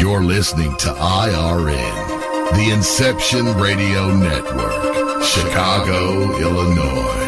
You're listening to IRN, the Inception Radio Network, Chicago, Illinois.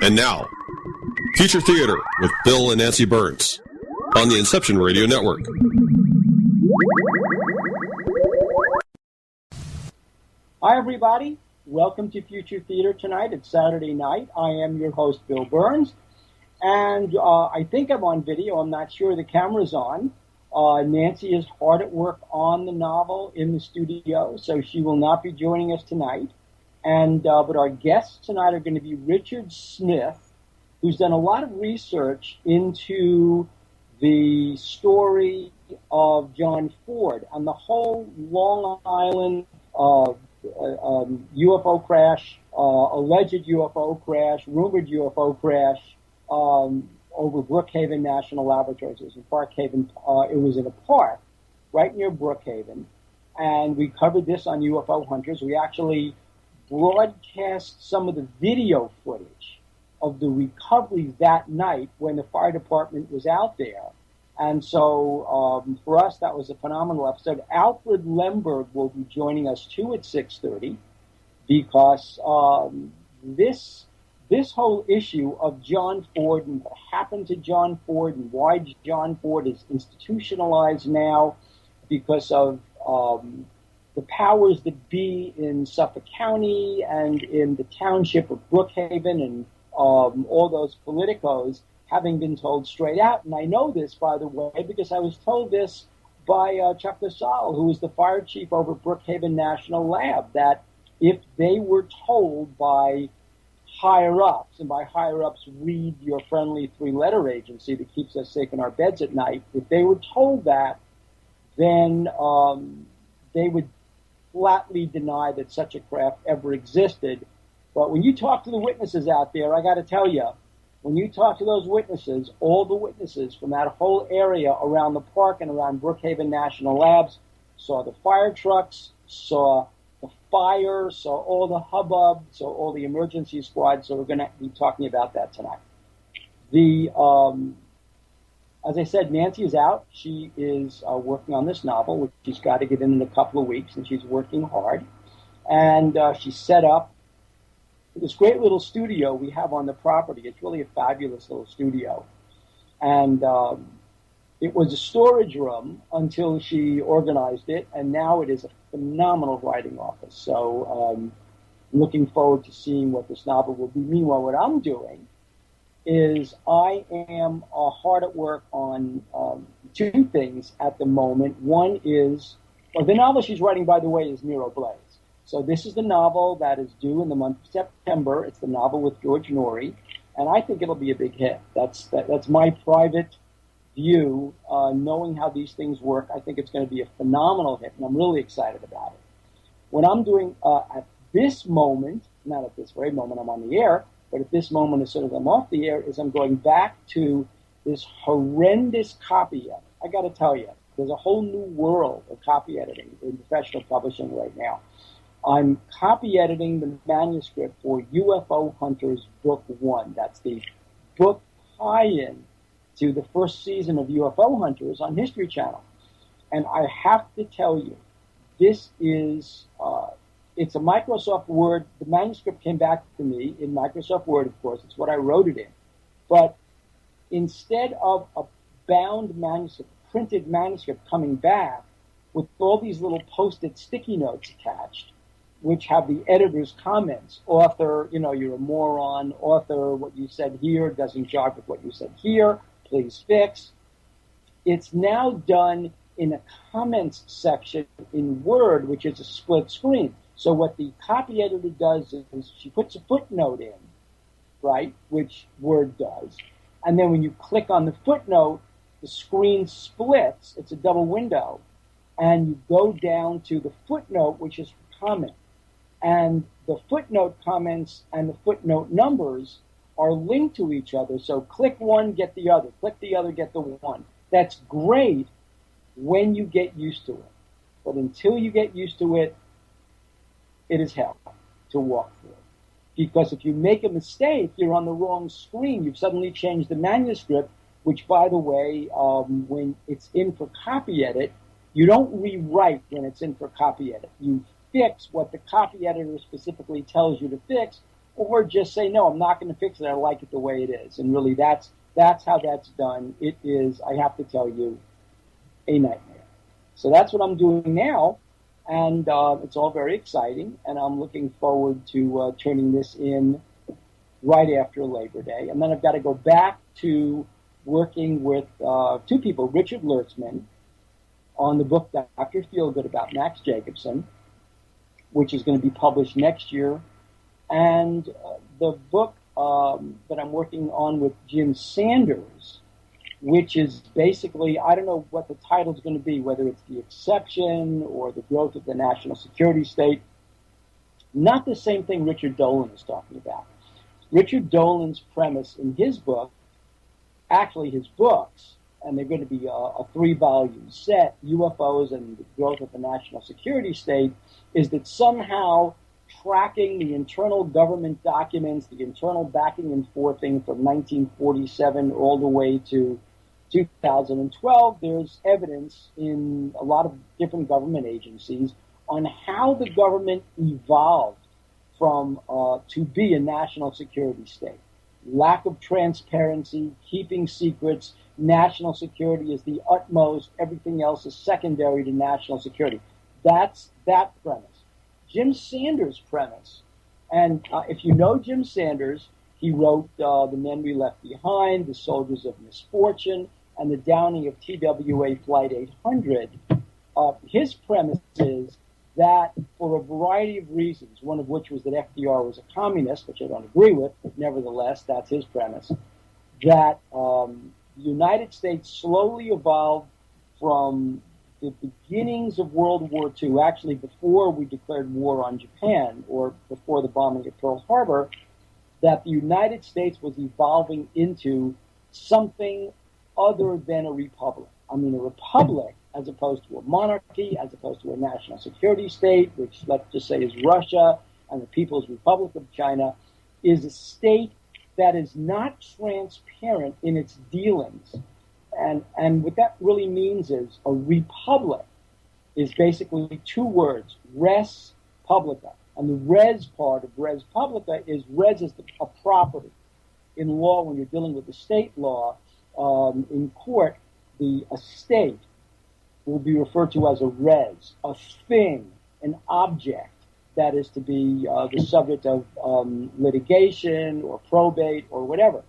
And now, Future Theater with Bill and Nancy Birnes on the Inception Radio Network. Hi, everybody. Welcome to Future Theater tonight. It's Saturday night. I am your host, Bill Birnes. And I think I'm on video. I'm not sure the camera's on. Nancy is hard at work on the novel in the studio, so she will not be joining us tonight. And but our guests tonight are going to be Richard Smith, who's done a lot of research into the story of John Ford and the whole Long Island UFO crash, alleged UFO crash, rumored UFO crash over Brookhaven National Laboratories. It was in Parkhaven. It was in a park right near Brookhaven, and we covered this on UFO Hunters. We actually broadcast some of the video footage of the recovery that night when the fire department was out there. And so for us, that was a phenomenal episode. Alfred Lemberg will be joining us too at 6:30 because this whole issue of John Ford and what happened to John Ford and why John Ford is institutionalized now because of the powers that be in Suffolk County and in the township of Brookhaven and all those politicos having been told straight out. And I know this, by the way, because I was told this by Chuck LaSalle, who was the fire chief over Brookhaven National Lab, that if they were told by higher-ups, and by higher-ups read your friendly three-letter agency that keeps us safe in our beds at night, if they were told that, then they would flatly deny that such a craft ever existed. But when you talk to the witnesses out there, I got to tell you, when you talk to those witnesses, all the witnesses from that whole area around the park and around Brookhaven National Labs saw the fire trucks, saw the fire, saw all the hubbub, saw all the emergency squads. So we're going to be talking about that tonight. As I said, Nancy is out. She is working on this novel, which she's got to get in a couple of weeks, and she's working hard. And she set up this great little studio we have on the property. It's really a fabulous little studio. And it was a storage room until she organized it, and now it is a phenomenal writing office. So I'm looking forward to seeing what this novel will be. Meanwhile, what I'm doing is I am hard at work on two things at the moment. One is, well, the novel she's writing, by the way, is Nero Blaze. So this is the novel that is due in the month of September. It's the novel with George Norrie, and I think it'll be a big hit. That's my private view. Knowing how these things work, I think it's going to be a phenomenal hit, and I'm really excited about it. What I'm doing at this moment, not at this very moment I'm on the air, but at this moment, as soon as I'm off the air, is I'm going back to this horrendous copy edit. I got to tell you, there's a whole new world of copy editing in professional publishing right now. I'm copy editing the manuscript for UFO Hunters Book 1. That's the book tie-in to the first season of UFO Hunters on History Channel. And I have to tell you, this is... it's a Microsoft Word. The manuscript came back to me in Microsoft Word, of course. It's what I wrote it in. But instead of a bound manuscript, printed manuscript coming back with all these little Post-it sticky notes attached, which have the editor's comments, author, you're a moron, author, what you said here doesn't jive with what you said here, please fix. It's now done in a comments section in Word, which is a split screen. So what the copy editor does is she puts a footnote in, right, which Word does. And then when you click on the footnote, the screen splits. It's a double window. And you go down to the footnote, which is for comment. And the footnote comments and the footnote numbers are linked to each other. So click one, get the other. Click the other, get the one. That's great when you get used to it. But until you get used to it, it is hell to walk through. Because if you make a mistake, you're on the wrong screen. You've suddenly changed the manuscript, which, by the way, when it's in for copy edit, you don't rewrite when it's in for copy edit. You fix what the copy editor specifically tells you to fix, or just say, no, I'm not going to fix it. I like it the way it is. And really, that's how that's done. It is, I have to tell you, a nightmare. So that's what I'm doing now. And it's all very exciting, and I'm looking forward to turning this in right after Labor Day. And then I've got to go back to working with two people, Richard Lertzman, on the book Dr. Feelgood about Max Jacobson, which is going to be published next year, and the book that I'm working on with Jim Sanders, which is basically, I don't know what the title is going to be, whether it's The Exception or The Growth of the National Security State. Not the same thing Richard Dolan is talking about. Richard Dolan's premise in his book, actually his books, and they're going to be a 3-volume set, UFOs and the Growth of the National Security State, is that somehow tracking the internal government documents, the internal backing and forthing from 1947 all the way to 2012, there's evidence in a lot of different government agencies on how the government evolved from to be a national security state. Lack of transparency, keeping secrets, national security is the utmost, everything else is secondary to national security. That's that premise. Jim Sanders' premise, and if you know Jim Sanders, he wrote The Men We Left Behind, The Soldiers of Misfortune, and the downing of TWA Flight 800. His premise is that for a variety of reasons, one of which was that FDR was a communist, which I don't agree with, but nevertheless, that's his premise, that the United States slowly evolved from the beginnings of World War II, actually before we declared war on Japan or before the bombing of Pearl Harbor, that the United States was evolving into something other than a republic. I mean, a republic, as opposed to a monarchy, as opposed to a national security state, which let's just say is Russia and the People's Republic of China, is a state that is not transparent in its dealings. And what that really means is a republic is basically two words, res publica. And the res part of res publica is res is a property. In law, when you're dealing with the state law, in court, the estate will be referred to as a res, a thing, an object that is to be the subject of litigation or probate or whatever.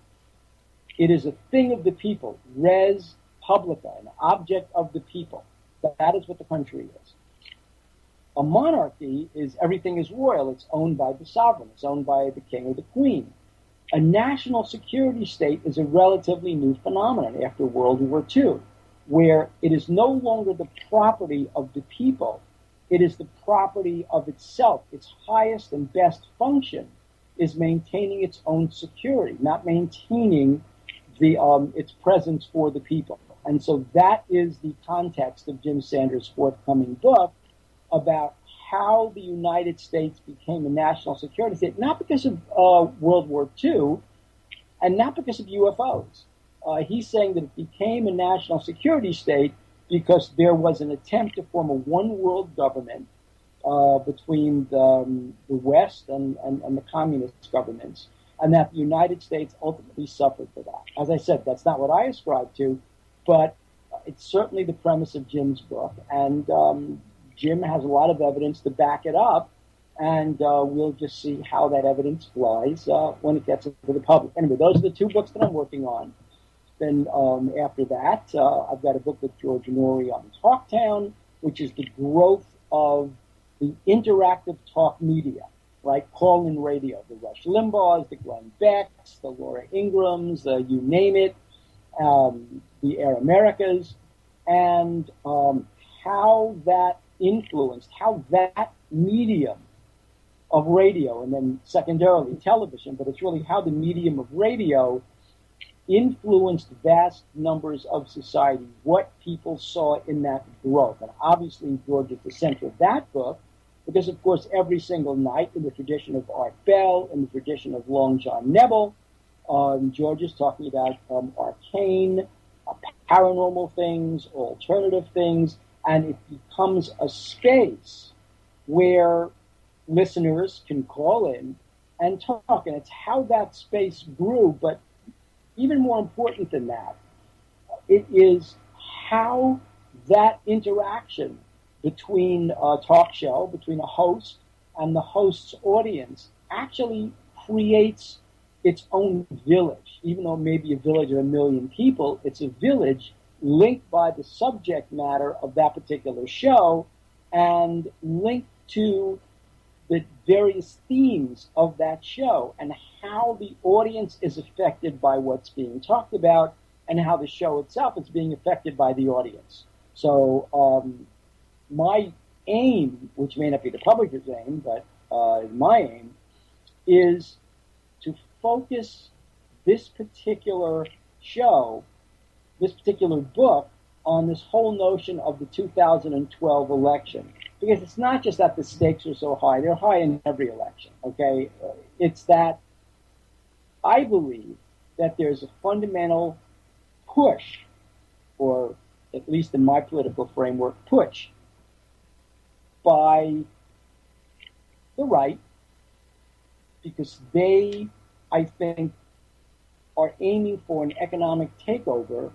It is a thing of the people, res publica, an object of the people. That is what the country is. A monarchy is everything is royal. It's owned by the sovereign. It's owned by the king or the queen. A national security state is a relatively new phenomenon after World War II, where it is no longer the property of the people. It is the property of itself. Its highest and best function is maintaining its own security, not maintaining its presence for the people. And so that is the context of Jim Sanders' forthcoming book about how the United States became a national security state, not because of World War II and not because of UFOs. He's saying that it became a national security state because there was an attempt to form a one-world government between the West and the communist governments, and that the United States ultimately suffered for that. As I said, that's not what I ascribe to, but it's certainly the premise of Jim's book, and Jim has a lot of evidence to back it up, and we'll just see how that evidence flies when it gets into the public. Anyway, those are the two books that I'm working on. happen after that. I've got a book with George Norrie on Talktown, which is the growth of the interactive talk media, right? Call-in radio, the Rush Limbaughs, the Glenn Becks, the Laura Ingrams, you name it, the Air Americas, and how that influenced, how that medium of radio, and then secondarily television, but it's really how the medium of radio influenced vast numbers of society, what people saw in that growth. And obviously George is the center of that book, because of course every single night in the tradition of Art Bell, in the tradition of Long John Nebel, George is talking about arcane, paranormal things, alternative things, and it becomes a space where listeners can call in and talk. And it's how that space grew, but even more important than that, it is how that interaction between a talk show, between a host and the host's audience, actually creates its own village. Even though it may be a village of 1 million people, it's a village linked by the subject matter of that particular show and linked to the various themes of that show and how the audience is affected by what's being talked about and how the show itself is being affected by the audience. So my aim, which may not be the publisher's aim, but my aim, is to focus this particular show, this particular book, on this whole notion of the 2012 election. Because it's not just that the stakes are so high. They're high in every election, okay? It's that I believe that there's a fundamental push, or at least in my political framework, push by the right, because they, I think, are aiming for an economic takeover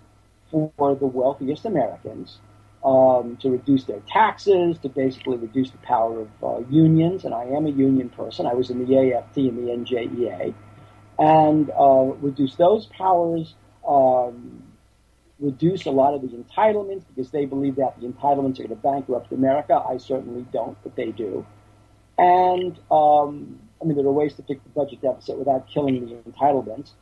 for the wealthiest Americans, to reduce their taxes, to basically reduce the power of unions. And I am a union person. I was in the AFT and the NJEA. And reduce those powers, reduce a lot of the entitlements, because they believe that the entitlements are going to bankrupt America. I certainly don't, but they do. And, I mean, there are ways to fix the budget deficit without killing the entitlements.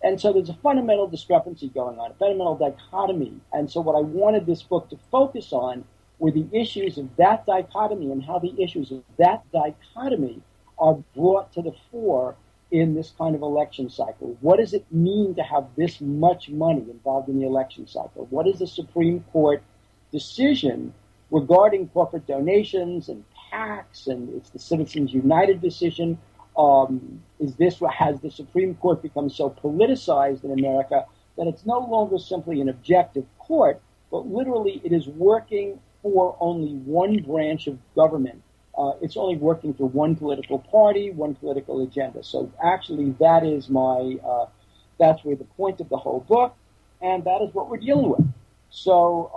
And so there's a fundamental discrepancy going on, a fundamental dichotomy. And so what I wanted this book to focus on were the issues of that dichotomy and how the issues of that dichotomy are brought to the fore in this kind of election cycle. What does it mean to have this much money involved in the election cycle? What is the Supreme Court decision regarding corporate donations and PACs, and it's the Citizens United decision? Has the Supreme Court become so politicized in America that it's no longer simply an objective court, but literally it is working for only one branch of government? It's only working for one political party, one political agenda. So actually that is that's where the point of the whole book, and that is what we're dealing with. So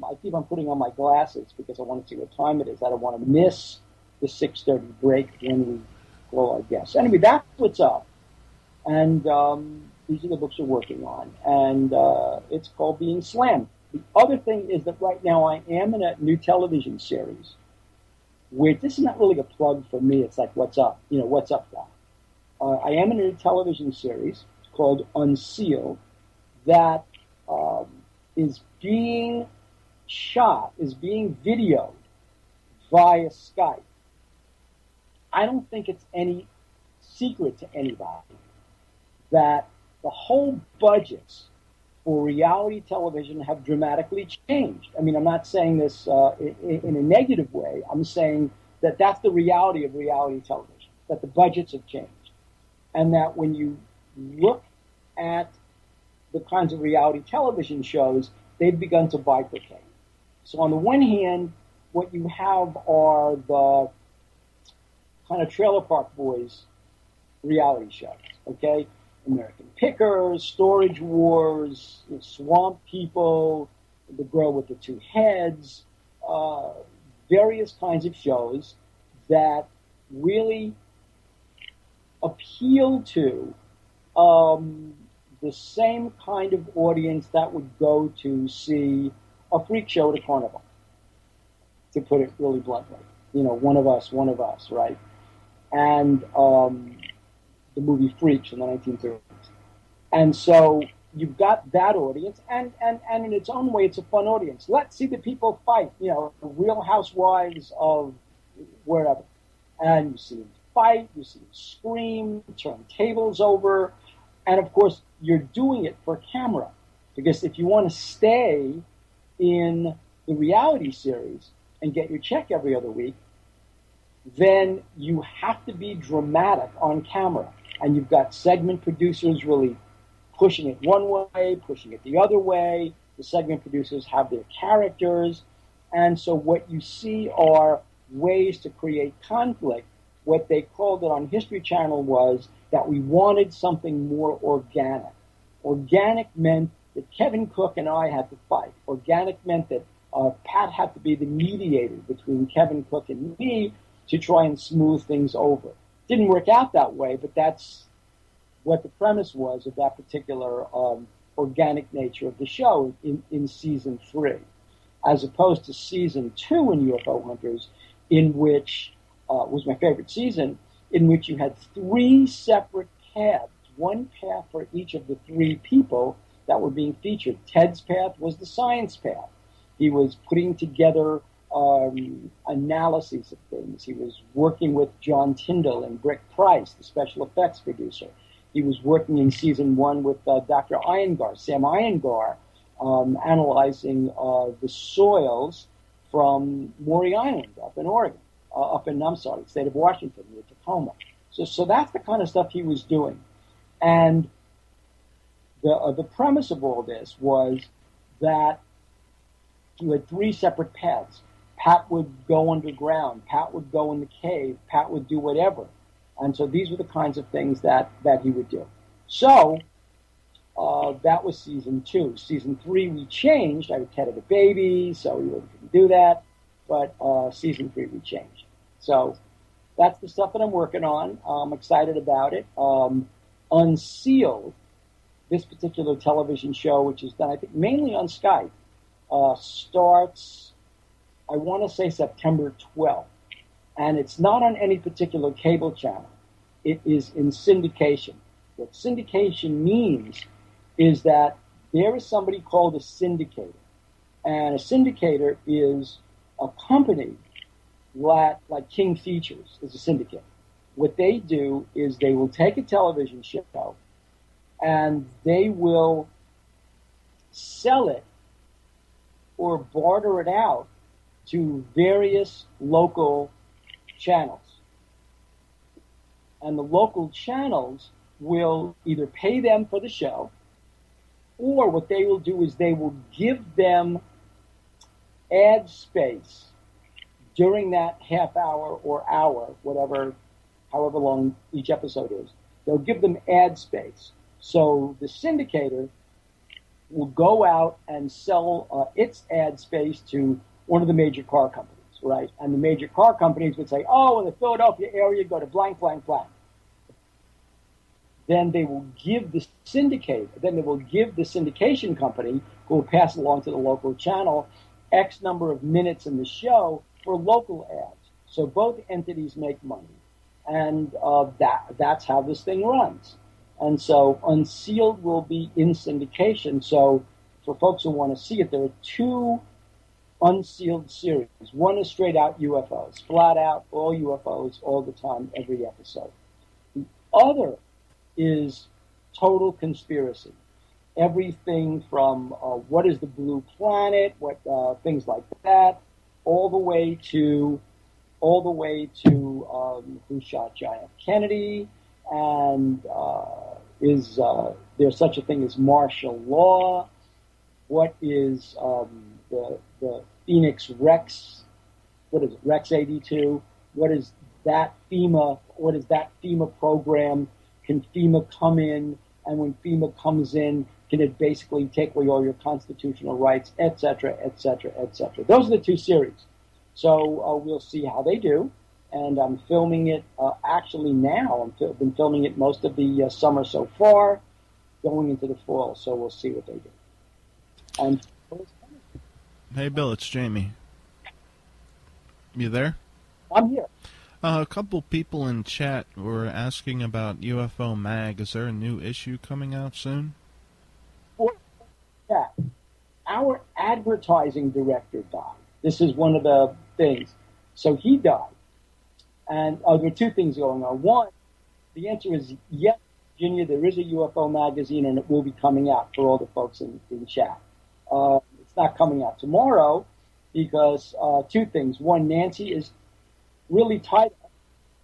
I keep on putting on my glasses because I want to see what time it is. I don't want to miss the 6:30 break when we call our guests. Anyway, that's what's up. And these are the books we're working on. And it's called Being Slammed. The other thing is that right now I am in a new television series, which this is not really a plug for me. It's like, what's up? You know, what's up, guy? I am in a new television series called Unsealed that is being shot, is being videoed via Skype. I don't think it's any secret to anybody that the whole budgets for reality television have dramatically changed. I mean, I'm not saying this in a negative way. I'm saying that that's the reality of reality television, that the budgets have changed. And that when you look at the kinds of reality television shows, they've begun to bifurcate. So on the one hand, what you have are the kind of Trailer Park Boys reality shows, okay? American Pickers, Storage Wars, Swamp People, The Girl with the Two Heads, various kinds of shows that really appeal to the same kind of audience that would go to see a freak show at a carnival, to put it really bluntly. One of us, right? And the movie Freaks in the 1930s. And so you've got that audience, and in its own way, it's a fun audience. Let's see the people fight, Real Housewives of wherever. And you see them fight, you see them scream, turn tables over, and of course, you're doing it for camera. Because if you want to stay in the reality series and get your check every other week, then you have to be dramatic on camera. And you've got segment producers really pushing it one way, pushing it the other way. The segment producers have their characters. And so what you see are ways to create conflict. What they called it on History Channel was that we wanted something more organic. Organic meant that Kevin Cook and I had to fight. Organic meant that Pat had to be the mediator between Kevin Cook and me to try and smooth things over. Didn't work out that way, but that's what the premise was of that particular organic nature of the show in season 3, as opposed to season 2 in UFO Hunters, in which was my favorite season, in which you had 3 separate paths, one path for each of the 3 people that were being featured. Ted's path was the science path. He was putting together analyses of things. He was working with John Tyndall and Brick Price, the special effects producer. He was working in season 1 with Dr. Iyengar, Sam Iyengar, analyzing the soils from Maury Island up in Oregon, the state of Washington, near Tacoma. So that's the kind of stuff he was doing. And the premise of all this was that you had 3 separate paths. Pat would go underground. Pat would go in the cave. Pat would do whatever. And so these were the kinds of things that he would do. So that was season 2. Season 3, we changed. I had a baby, so we really couldn't do that. But season 3, we changed. So that's the stuff that I'm working on. I'm excited about it. Unsealed, this particular television show, which is done, I think, mainly on Skype, starts, I want to say, September 12th. And it's not on any particular cable channel. It is in syndication. What syndication means is that there is somebody called a syndicator. And a syndicator is a company like King Features is a syndicate. What they do is they will take a television show and they will sell it or barter it out to various local channels. And the local channels will either pay them for the show, or what they will do is they will give them ad space during that half hour or hour, however long each episode is. They'll give them ad space. So the syndicator will go out and sell its ad space to one of the major car companies, right? And the major car companies would say, in the Philadelphia area, go to blank, blank, blank. Then they will give the syndication company, who will pass it along to the local channel, X number of minutes in the show for local ads. So both entities make money. And that's how this thing runs. And so Unsealed will be in syndication. So for folks who want to see it, there are 2 Unsealed series. One is straight out UFOs, flat out, all UFOs, all the time, every episode. The other is total conspiracy. Everything from what is the blue planet, things like that, all the way to who shot John F. Kennedy, and is there such a thing as martial law? What is the Phoenix Rex? What is it, Rex 82? What is that FEMA? What is that FEMA program? Can FEMA come in? And when FEMA comes in, can it basically take away all your constitutional rights, et cetera, et cetera, et cetera? Those are the 2 series. So we'll see how they do. And I'm filming it actually now. I've been filming it most of the summer so far. going into the fall, so we'll see what they do. And Hey, Bill, it's Jamie. You there? I'm here. A couple people in chat were asking about UFO Mag. Is there a new issue coming out soon? Yeah. Our advertising director died. This is one of the things. So he died. And there are two things going on. One, the answer is yes, Virginia, there is a UFO magazine, and it will be coming out for all the folks in chat. It's not coming out tomorrow because two things. One, Nancy is really tied up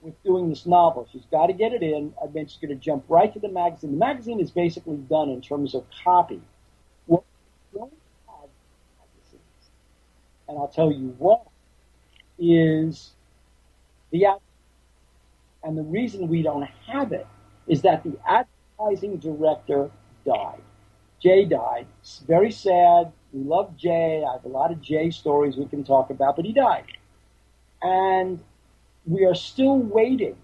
with doing this novel. She's got to get it in, and then she's going to jump right to the magazine. The magazine is basically done in terms of copy. What we don't have magazines, and I'll tell you what, is the advertising. And the reason we don't have it is that the advertising director died. Jay died. It's very sad. We love Jay. I have a lot of Jay stories we can talk about, but he died. And we are still waiting,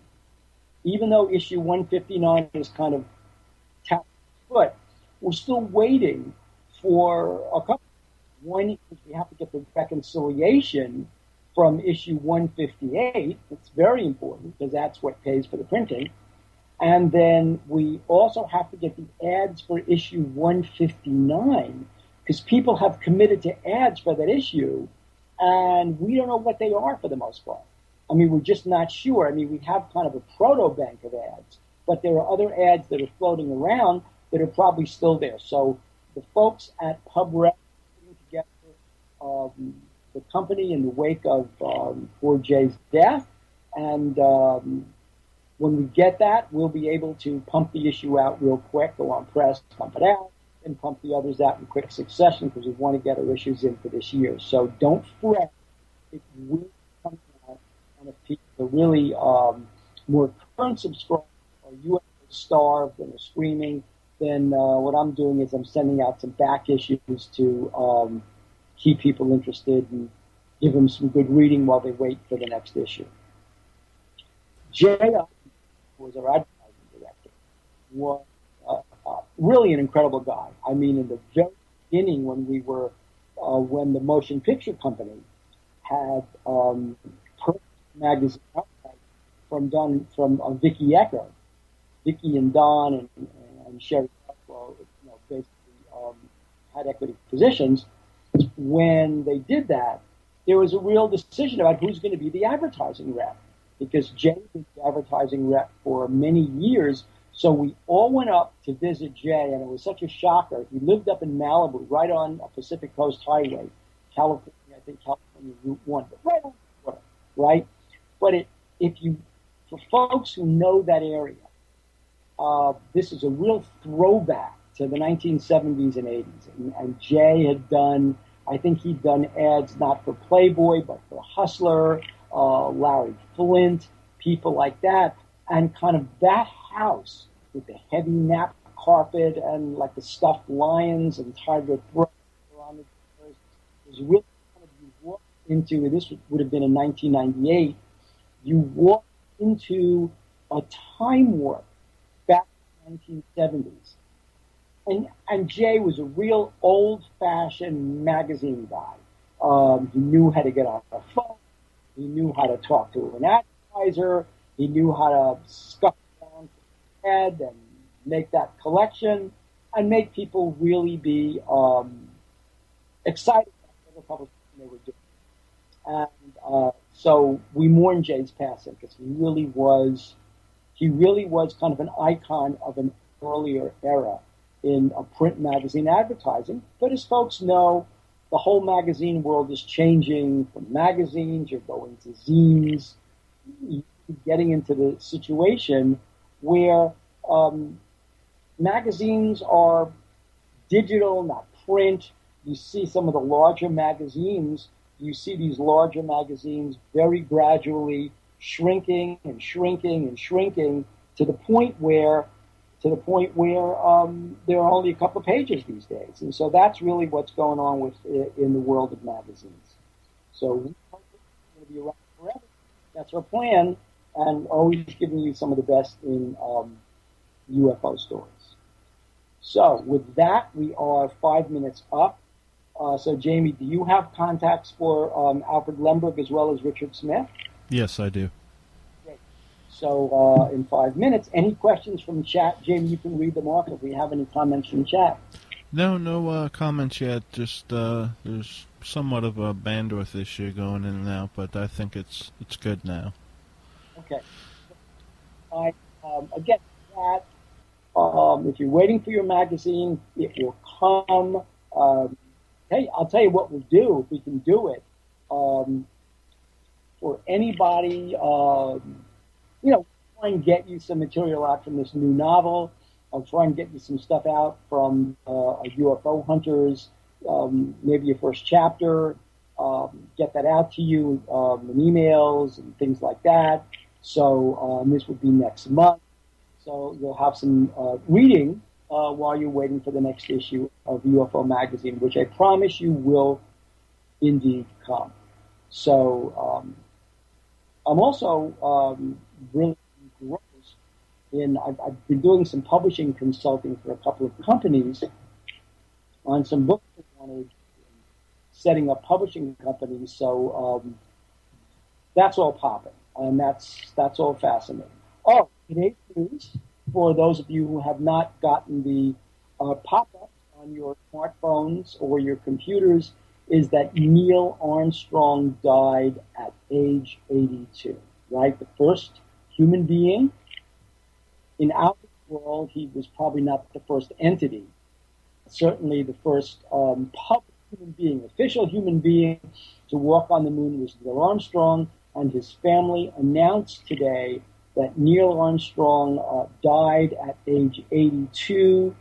even though issue 159 is kind of tapped foot, we're still waiting for a couple. One, we have to get the reconciliation from issue 158. It's very important because that's what pays for the printing. And then we also have to get the ads for issue 159 because people have committed to ads for that issue, and we don't know what they are for the most part. I mean, we're just not sure. I mean, we have kind of a proto-bank of ads, but there are other ads that are floating around that are probably still there. So the folks at PubRec are putting together the company in the wake of poor Jay's death, and when we get that, we'll be able to pump the issue out real quick, go on press, pump it out, and pump the others out in quick succession because we want to get our issues in for this year. So don't fret. It will come out, and if people are really more current subscribers or UFO starved and are screaming, then what I'm doing is I'm sending out some back issues to keep people interested and give them some good reading while they wait for the next issue. Jay was our advertising director, was really an incredible guy. I mean, in the very beginning when we were, when the motion picture company had purchased magazine from Vicky Ecker, Vicky and Don and Sherry, basically had equity positions. When they did that, there was a real decision about who's going to be the advertising rep, because Jay was the advertising rep for many years. So we all went up to visit Jay, and it was such a shocker. He lived up in Malibu, right on a Pacific Coast Highway, California, I think California Route 1, but right on the water, right? But for folks who know that area, this is a real throwback to the 1970s and 80s. And Jay had done, I think he'd done ads not for Playboy, but for Hustler, Larry Flint, people like that. And kind of that house with the heavy nap carpet and like the stuffed lions and tiger throats around the doors was really kind of, you walked into, this would have been in 1998, you walked into a time warp back in the 1970s. And Jay was a real old-fashioned magazine guy. He knew how to get on a phone. He knew how to talk to an advertiser. He knew how to scuff down his head and make that collection and make people really be excited about the publication they were doing. And so we mourn Jay's passing because he really was kind of an icon of an earlier era in a print magazine advertising. But as folks know, the whole magazine world is changing. From magazines, you're going to zines, you're getting into the situation where magazines are digital, not print. You see some of the larger magazines, you see these larger magazines very gradually shrinking and shrinking and shrinking to the point where there are only a couple of pages these days. And so that's really what's going on in the world of magazines. So we hope it's going to be around forever. That's our plan, and always giving you some of the best in UFO stories. So with that, we are 5 minutes up. So Jamie, do you have contacts for Alfred Lemberg as well as Richard Smith? Yes, I do. Great. So in 5 minutes, any questions from chat? Jamie, you can read them off if we have any comments from chat. No comments yet. Just there's somewhat of a bandwidth issue going in and out, but I think it's good now. Okay. Again, that if you're waiting for your magazine, it will come. Hey, I'll tell you what we'll do if we can do it. For anybody, try and get you some material out from this new novel. I'll try and get you some stuff out from UFO Hunters, maybe your first chapter, get that out to you in emails and things like that. So this would be next month. So you'll have some reading while you're waiting for the next issue of UFO Magazine, which I promise you will indeed come. So I'm also really engrossed in, I've been doing some publishing consulting for a couple of companies on some books I wanted, setting up publishing companies. So that's all popping, and that's all fascinating. Oh, today's news, for those of you who have not gotten the pop-ups on your smartphones or your computers, is that Neil Armstrong died at age 82, right? The first human being. In our world, he was probably not the first entity. Certainly the first public human being, official human being to walk on the moon was Neil Armstrong, and his family announced today that Neil Armstrong died at age 82.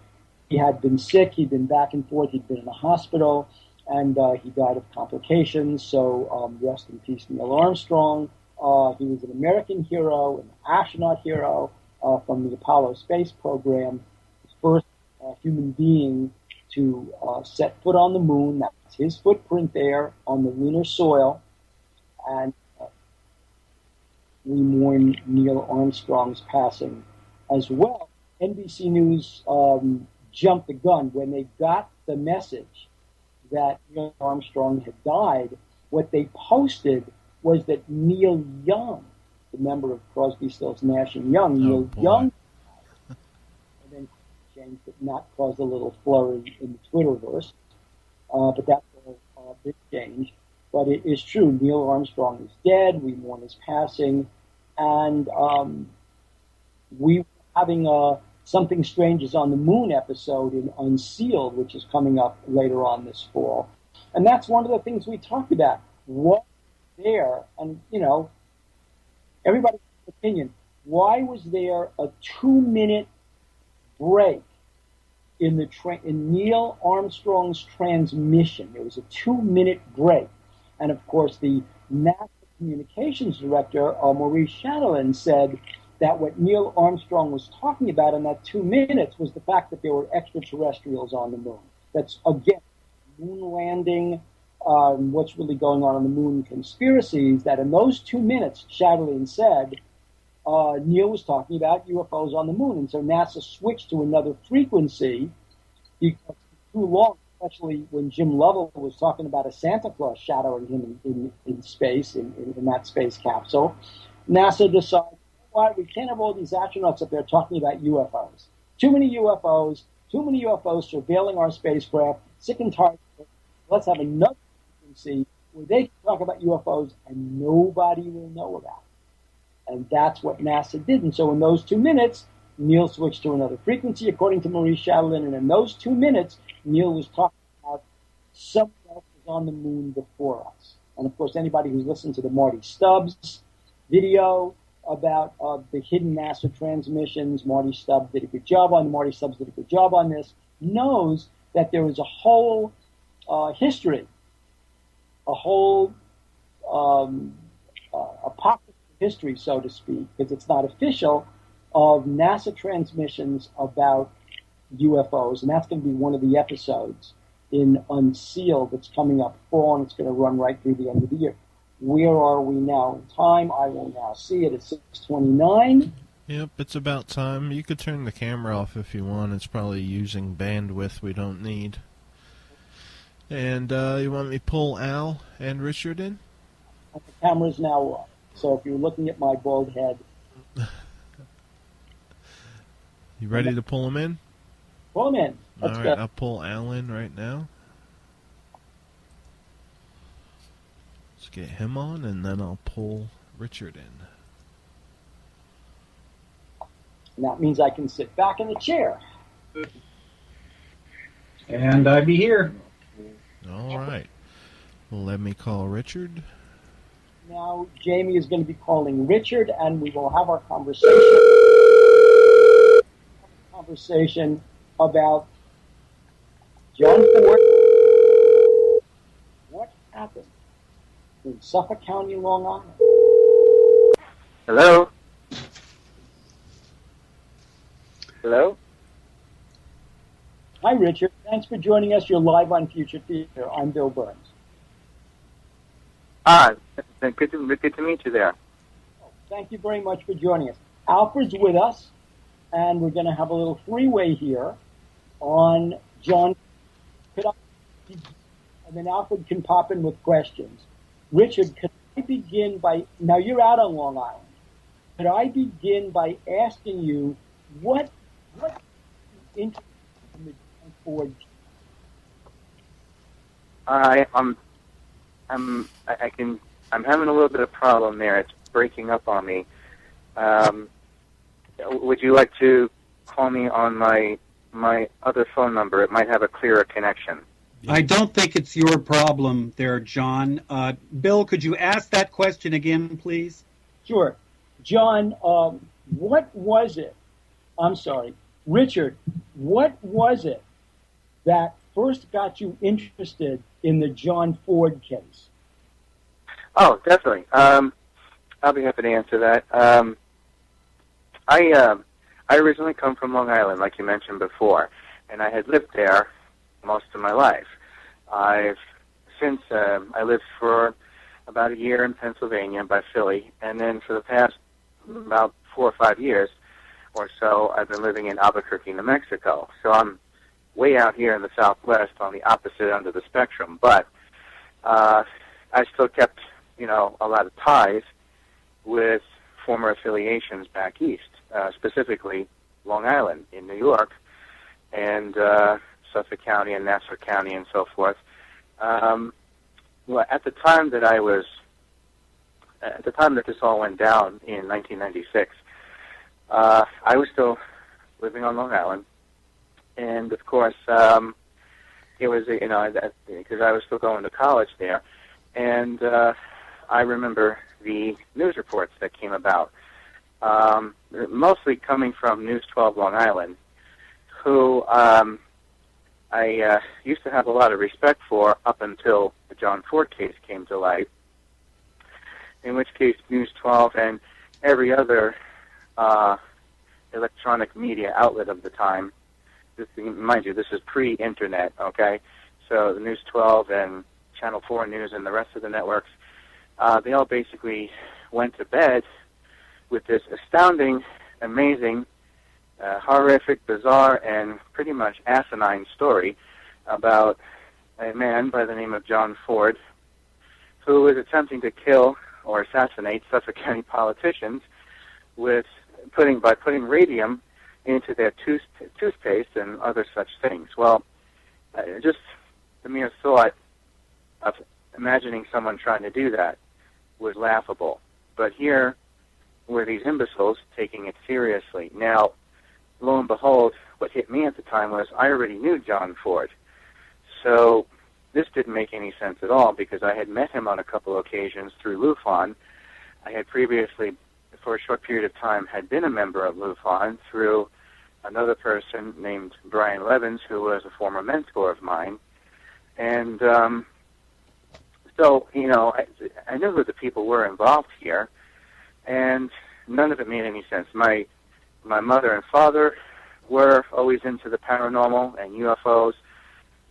He had been sick. He'd been back and forth. He'd been in a hospital, and he died of complications. So rest in peace, Neil Armstrong. He was an American hero, an astronaut hero from the Apollo space program, the first human being to set foot on the moon. That's his footprint there on the lunar soil. And we mourn Neil Armstrong's passing as well. NBC News jumped the gun when they got the message that Neil Armstrong had died. What they posted was that Neil Young, the member of Crosby, Stills, Nash and Young, Neil Young, and then changed it, not caused a little flurry in the Twitterverse, but that's a big change. But it is true, Neil Armstrong is dead. We mourn his passing, and we were having Something Strange is on the Moon episode in Unsealed, which is coming up later on this fall. And that's one of the things we talked about. What there, and everybody's opinion, why was there a 2-minute break in Neil Armstrong's transmission? There was a 2-minute break. And of course, the NASA communications director, Maurice Chatelain, said that what Neil Armstrong was talking about in that 2 minutes was the fact that there were extraterrestrials on the moon. That's, again, moon landing, what's really going on the moon, conspiracies, that in those 2 minutes, Chatelain said, Neil was talking about UFOs on the moon. And so NASA switched to another frequency because it was too long, especially when Jim Lovell was talking about a Santa Claus shadowing him in space, in that space capsule. NASA decided, why we can't have all these astronauts up there talking about UFOs. Too many UFOs surveilling our spacecraft, sick and tired. Let's have another frequency where they can talk about UFOs and nobody will know about it. And that's what NASA did. And so in those 2 minutes, Neil switched to another frequency, according to Maurice Chatelain. And in those 2 minutes, Neil was talking about someone else was on the moon before us. And of course, anybody who's listened to the Marty Stubbs video about the hidden NASA transmissions, Marty Stubbs did a good job on this, knows that there is a whole history, a whole apocryphal history, so to speak, because it's not official, of NASA transmissions about UFOs, and that's going to be one of the episodes in Unsealed that's coming up fall, and it's going to run right through the end of the year. Where are we now in time? I will now see it at 6:29. Yep, it's about time. You could turn the camera off if you want. It's probably using bandwidth we don't need. And you want me to pull Al and Richard in? The camera's now off. So if you're looking at my bald head... You ready to pull him in? Pull him in. Let's All right, go. I'll pull Al in right now. Let's get him on, and then I'll pull Richard in. And that means I can sit back in the chair. And I'd be here. All right. Well, let me call Richard. Now, Jamie is going to be calling Richard, and we will have our conversation about John Ford. What happened in Suffolk County, Long Island? Hello? Hello? Hi, Richard. Thanks for joining us. You're live on Future Theater. I'm Bill Birnes. Good to meet you there. Thank you very much for joining us. Alfred's with us, and we're going to have a little three-way here on John. And then Alfred can pop in with questions. Richard, could I begin by... Now, you're out on Long Island. Could I begin by asking you what interest in the John Ford? I'm having a little bit of problem there. It's breaking up on me. Would you like to call me on my other phone number? It might have a clearer connection. I don't think it's your problem there, John. Bill, could you ask that question again, please? Sure. John, what was it? I'm sorry. Richard, what was it that first got you interested in the John Ford case? Oh, definitely. I'll be happy to answer that. I originally come from Long Island, like you mentioned before, and I had lived there most of my life. I lived for about a year in Pennsylvania by Philly, and then for the past about 4 or 5 years or so, I've been living in Albuquerque, New Mexico. So I'm way out here in the Southwest on the opposite end of the spectrum, but I still kept, a lot of ties with former affiliations back east, specifically Long Island in New York, and Suffolk County and Nassau County and so forth. Well, at the time that this all went down in 1996, I was still living on Long Island, and of course, it was because I was still going to college there, and I remember the news reports that came about, mostly coming from News 12 Long Island, who I used to have a lot of respect for up until the John Ford case came to light, in which case News 12 and every other electronic media outlet of the time, mind you, this is pre-internet, okay? So the News 12 and Channel 4 News and the rest of the networks, they all basically went to bed with this astounding, amazing, horrific, bizarre, and pretty much asinine story about a man by the name of John Ford who was attempting to kill or assassinate Suffolk County politicians by putting radium into their toothpaste and other such things. Well, just the mere thought of imagining someone trying to do that was laughable. But here were these imbeciles taking it seriously. Now, lo and behold, what hit me at the time was I already knew John Ford. So this didn't make any sense at all because I had met him on a couple of occasions through LUFON. I had previously, for a short period of time, had been a member of LUFON through another person named Brian Levins, who was a former mentor of mine. And so, I knew who the people were involved here, and none of it made any sense. My mother and father were always into the paranormal and UFOs.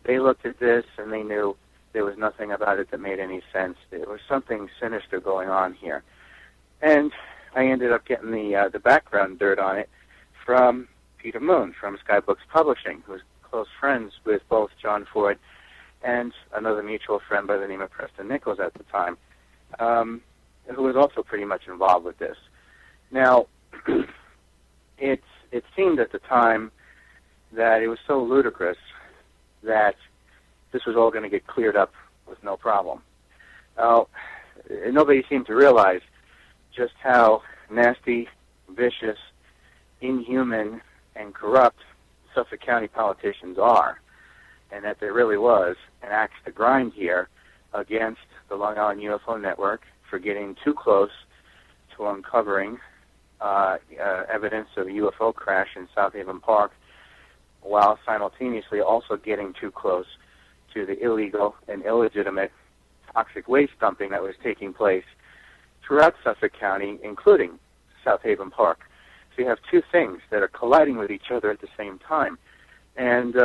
They looked at this and they knew there was nothing about it that made any sense. There was something sinister going on here. And I ended up getting the background dirt on it from Peter Moon from Skybooks Publishing, who was close friends with both John Ford and another mutual friend by the name of Preston Nichols at the time, who was also pretty much involved with this. Now, it seemed at the time that it was so ludicrous that this was all going to get cleared up with no problem. Nobody seemed to realize just how nasty, vicious, inhuman, and corrupt Suffolk County politicians are, and that there really was an axe to grind here against the Long Island UFO Network for getting too close to uncovering evidence of a UFO crash in South Haven Park, while simultaneously also getting too close to the illegal and illegitimate toxic waste dumping that was taking place throughout Suffolk County, including South Haven Park. So you have two things that are colliding with each other at the same time. And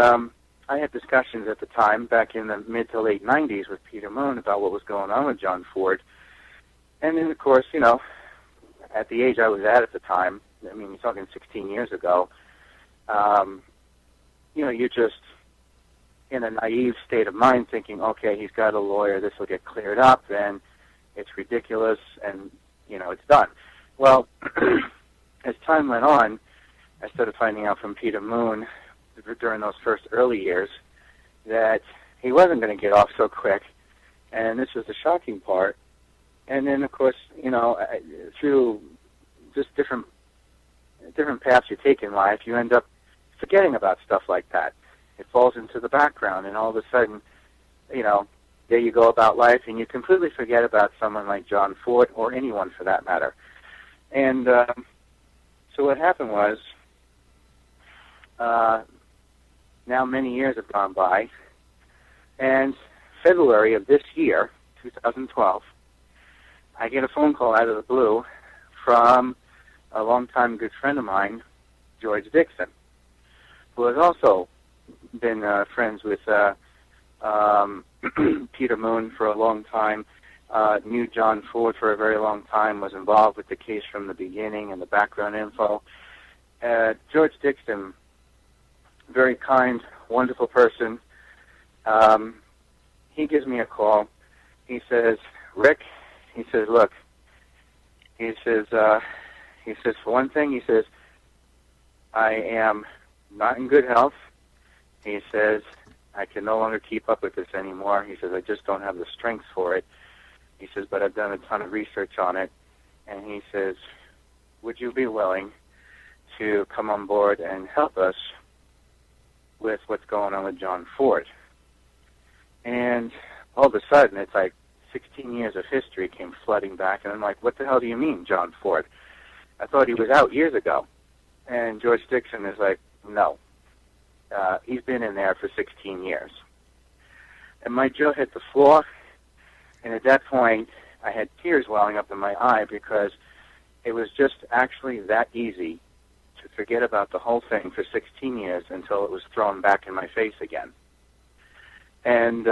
I had discussions at the time, back in the mid to late 90s, with Peter Moon about what was going on with John Ford. And then, of course, you know, at the age I was at the time, I mean, you're talking 16 years ago, you know, you're just in a naive state of mind thinking, okay, he's got a lawyer, this will get cleared up, and it's ridiculous, and, you know, it's done. Well, as time went on, I started finding out from Peter Moon during those first early years that he wasn't going to get off so quick, and this was the shocking part. And then, of course, you know, through just different paths you take in life, you end up forgetting about stuff like that. It falls into the background, and all of a sudden, you know, there you go about life, and you completely forget about someone like John Ford, or anyone for that matter. And so what happened was, now many years have gone by, and February of this year, 2012, I get a phone call out of the blue from a longtime good friend of mine, George Dixon, who has also been friends with Peter Moon for a long time, knew John Ford for a very long time, was involved with the case from the beginning and the background info. George Dixon, very kind, wonderful person. He gives me a call. He says, Rick, he says, look, he says, for one thing, he says, I am not in good health. He says, I can no longer keep up with this anymore. He says, I just don't have the strength for it. He says, but I've done a ton of research on it. And he says, would you be willing to come on board and help us with what's going on with John Ford? And all of a sudden, it's like 16 years of history came flooding back, and I'm like, what the hell do you mean, John Ford? I thought he was out years ago. And George Dixon is like, no. He's been in there for 16 years. And my jaw hit the floor, and at that point, I had tears welling up in my eye, because it was just actually that easy to forget about the whole thing for 16 years until it was thrown back in my face again. And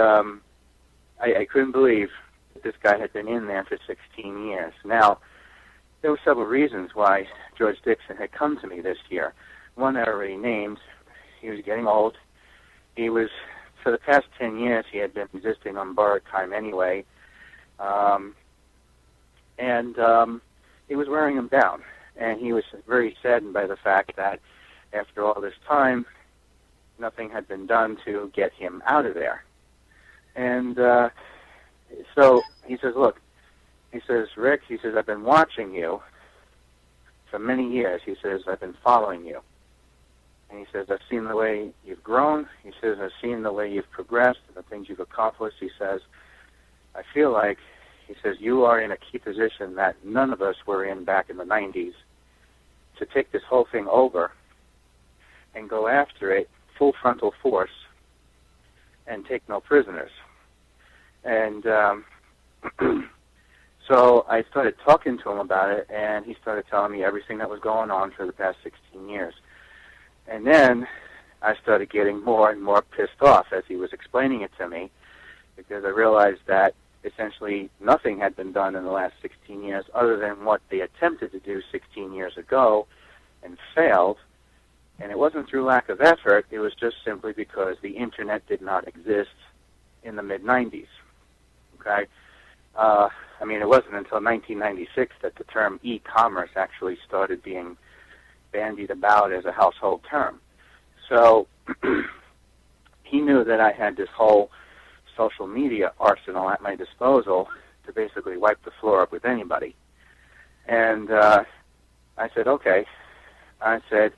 I couldn't believe that this guy had been in there for 16 years. Now, there were several reasons why George Dixon had come to me this year. One I already named. He was getting old. He was, for the past 10 years, he had been existing on borrowed time anyway. It was wearing him down. And he was very saddened by the fact that after all this time, nothing had been done to get him out of there. And so he says, look, he says, Rick, he says, I've been watching you for many years. He says, I've been following you. And he says, I've seen the way you've grown. He says, I've seen the way you've progressed and the things you've accomplished. He says, I feel like, he says, you are in a key position that none of us were in back in the 90s to take this whole thing over and go after it full frontal force and take no prisoners. And so I started talking to him about it, and he started telling me everything that was going on for the past 16 years. And then I started getting more and more pissed off as he was explaining it to me, because I realized that essentially nothing had been done in the last 16 years other than what they attempted to do 16 years ago and failed. And it wasn't through lack of effort. It was just simply because the Internet did not exist in the mid-'90s. Okay? I mean, it wasn't until 1996 that the term e-commerce actually started being bandied about as a household term. So he knew that I had this whole social media arsenal at my disposal to basically wipe the floor up with anybody. And I said, okay. I said,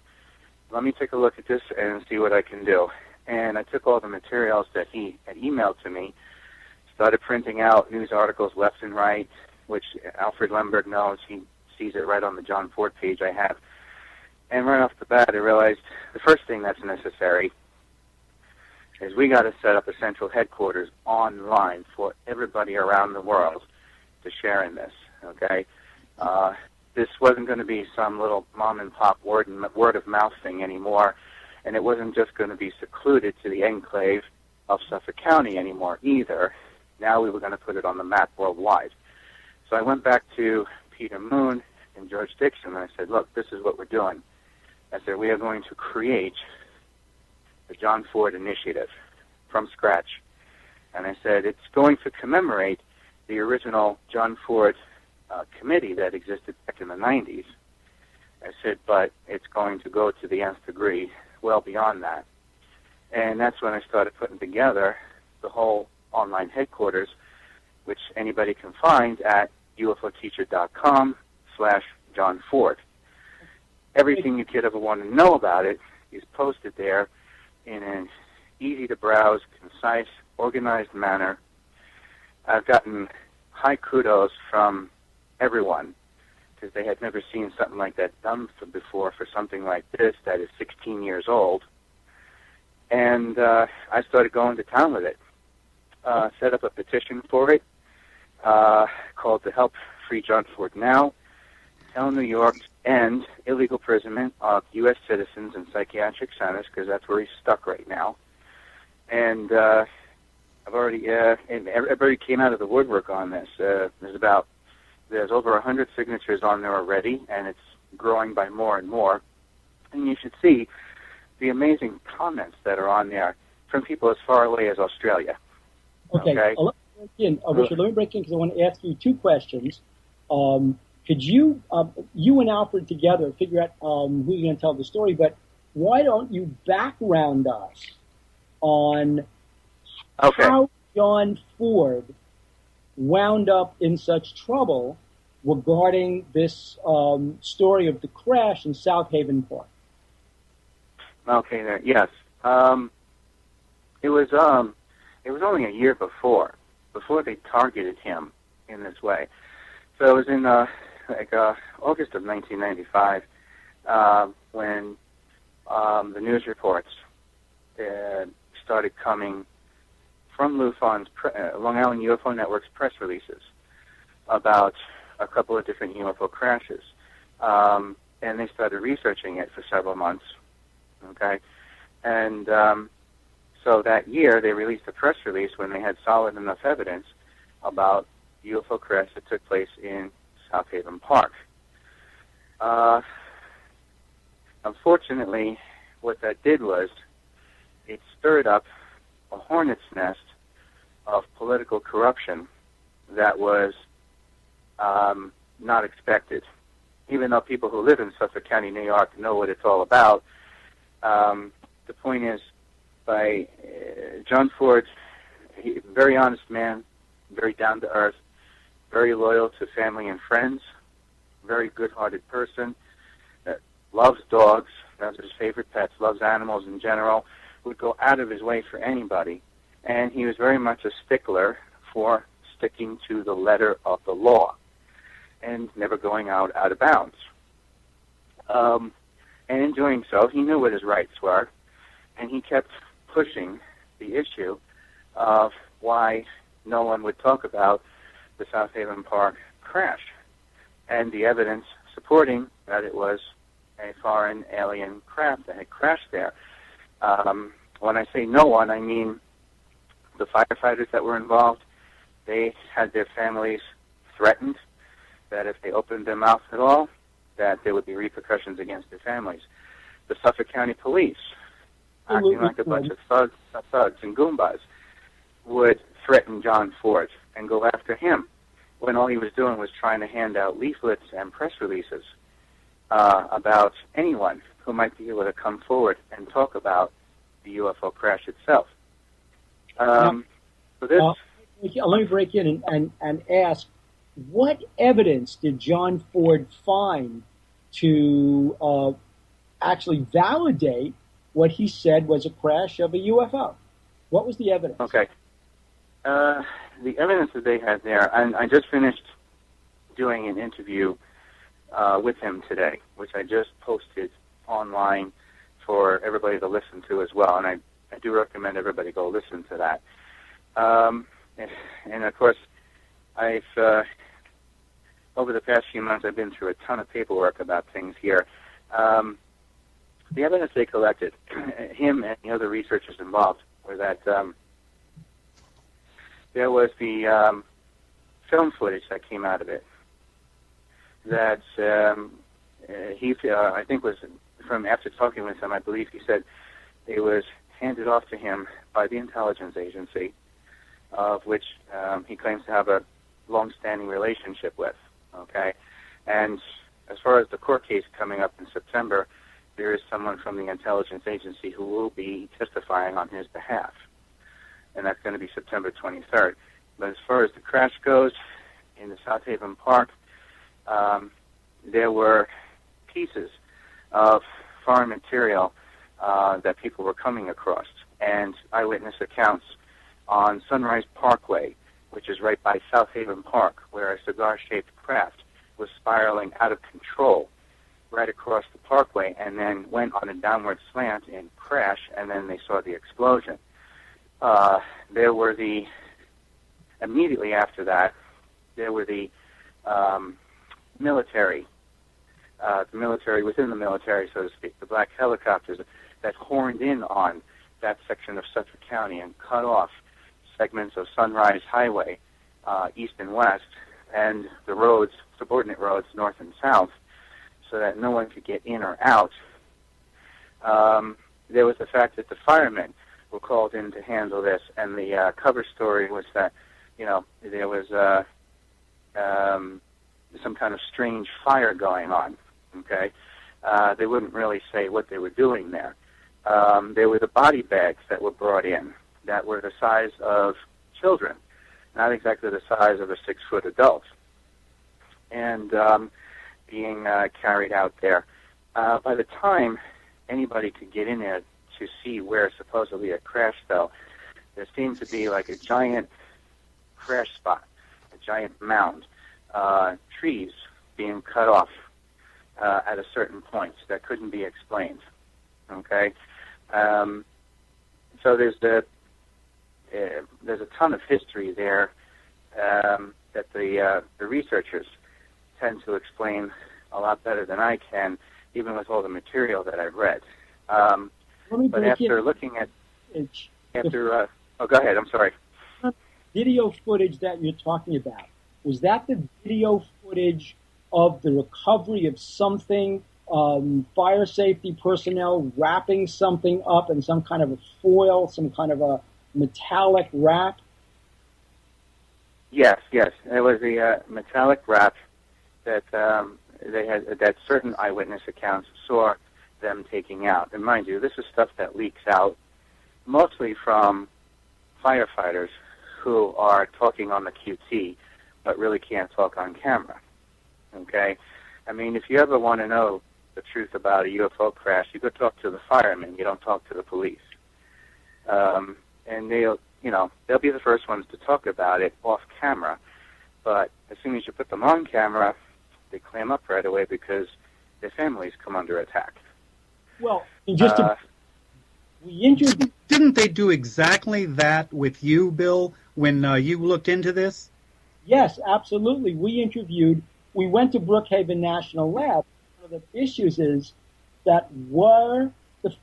let me take a look at this and see what I can do. And I took all the materials that he had emailed to me, started printing out news articles left and right, which Alfred Lemberg knows. He sees it right on the John Ford page I have. And right off the bat, I realized the first thing that's necessary is we got to set up a central headquarters online for everybody around the world to share in this, okay? This wasn't going to be some little mom-and-pop word-of-mouth thing anymore, and it wasn't just going to be secluded to the enclave of Suffolk County anymore either. Now we were going to put it on the map worldwide. So I went back to Peter Moon and George Dixon, and I said, look, this is what we're doing. I said, we are going to create the John Ford Initiative from scratch. And I said, it's going to commemorate the original John Ford committee that existed back in the 90s. I said, but it's going to go to the nth degree, well beyond that. And that's when I started putting together the whole online headquarters, which anybody can find at ufoteacher.com/John Ford. Everything you could ever want to know about it is posted there in an easy-to-browse, concise, organized manner. I've gotten high kudos from everyone because they had never seen something like that done before for something like this that is 16 years old. And I started going to town with it. Set up a petition for it called to Help Free John Ford Now, tell New York to end illegal imprisonment of U.S. citizens in psychiatric centers, because that's where he's stuck right now. And everybody came out of the woodwork on this. There's over 100 signatures on there already, and it's growing by more and more. And you should see the amazing comments that are on there from people as far away as Australia. Okay. Richard, let me break in because I want to ask you two questions. Could you and Alfred together figure out who's going to tell the story, but why don't you background us on how John Ford wound up in such trouble regarding this story of the crash in South Haven Park? Okay, there. Yes. It was only a year before they targeted him in this way. So it was in August of 1995 when the news reports started coming from LUFON's Long Island UFO Network's press releases about a couple of different UFO crashes, and they started researching it for several months. Okay, and so that year they released a press release when they had solid enough evidence about UFO crash that took place in South Haven Park. Unfortunately, what that did was it stirred up a hornet's nest of political corruption that was not expected. Even though people who live in Suffolk County, New York, know what it's all about, the point is, by John Ford, very honest man, very down to earth, very loyal to family and friends, very good-hearted person, loves dogs, those are his favorite pets, loves animals in general, would go out of his way for anybody, and he was very much a stickler for sticking to the letter of the law and never going out of bounds. And in doing so, he knew what his rights were, and he kept pushing the issue of why no one would talk about the South Haven Park crash and the evidence supporting that it was a foreign alien craft that had crashed there. When I say no one, I mean the firefighters that were involved, they had their families threatened that if they opened their mouth at all, that there would be repercussions against their families. The Suffolk County Police, acting like a bunch of thugs and goombas, would threaten John Ford and go after him when all he was doing was trying to hand out leaflets and press releases about anyone who might be able to come forward and talk about the UFO crash itself. Let me break in and ask, what evidence did John Ford find to actually validate what he said was a crash of a UFO? What was the evidence? Okay. The evidence that they had there, and I just finished doing an interview with him today, which I just posted online for everybody to listen to as well, and I do recommend everybody go listen to that. And of course, I've over the past few months, I've been through a ton of paperwork about things here. The evidence they collected, him and the other researchers involved, were that there was the film footage that came out of it that I think was from after talking with him, I believe he said it was handed off to him by the intelligence agency, of which he claims to have a long-standing relationship with. Okay, and as far as the court case coming up in September, there is someone from the intelligence agency who will be testifying on his behalf, and that's going to be September 23rd. But as far as the crash goes, in the South Haven Park, there were pieces of foreign material that people were coming across, and eyewitness accounts on Sunrise Parkway, which is right by South Haven Park, where a cigar-shaped craft was spiraling out of control right across the parkway and then went on a downward slant and crashed, and then they saw the explosion. There were immediately after that, there were the military within the military, so to speak, the black helicopters that horned in on that section of Suffolk County and cut off segments of Sunrise Highway, east and west, and the roads, subordinate roads, north and south, so that no one could get in or out. There was the fact that the firemen were called in to handle this, and the cover story was that, there was some kind of strange fire going on. Okay, they wouldn't really say what they were doing there. There were the body bags that were brought in that were the size of children, not exactly the size of a 6-foot adult, and being carried out there. By the time anybody could get in there to see where supposedly a crash fell, there seemed to be like a giant crash spot, a giant mound, trees being cut off at a certain point that couldn't be explained. Okay, so there's a ton of history there that the researchers tend to explain a lot better than I can, even with all the material that I've read. But after looking at, go ahead. I'm sorry. Video footage that you're talking about, was that the video footage of the recovery of something, fire safety personnel wrapping something up in some kind of a foil, some kind of a metallic wrap? Yes. It was the metallic wrap that they had, that certain eyewitness accounts saw them taking out. And mind you, this is stuff that leaks out mostly from firefighters who are talking on the QT but really can't talk on camera. Okay? I mean, if you ever want to know the truth about a UFO crash, you go talk to the firemen. You don't talk to the police. And they'll be the first ones to talk about it off camera. But as soon as you put them on camera, they clam up right away because their families come under attack. Well, didn't they do exactly that with you, Bill, when you looked into this? Yes, absolutely. We went to Brookhaven National Lab. One of the issues is that was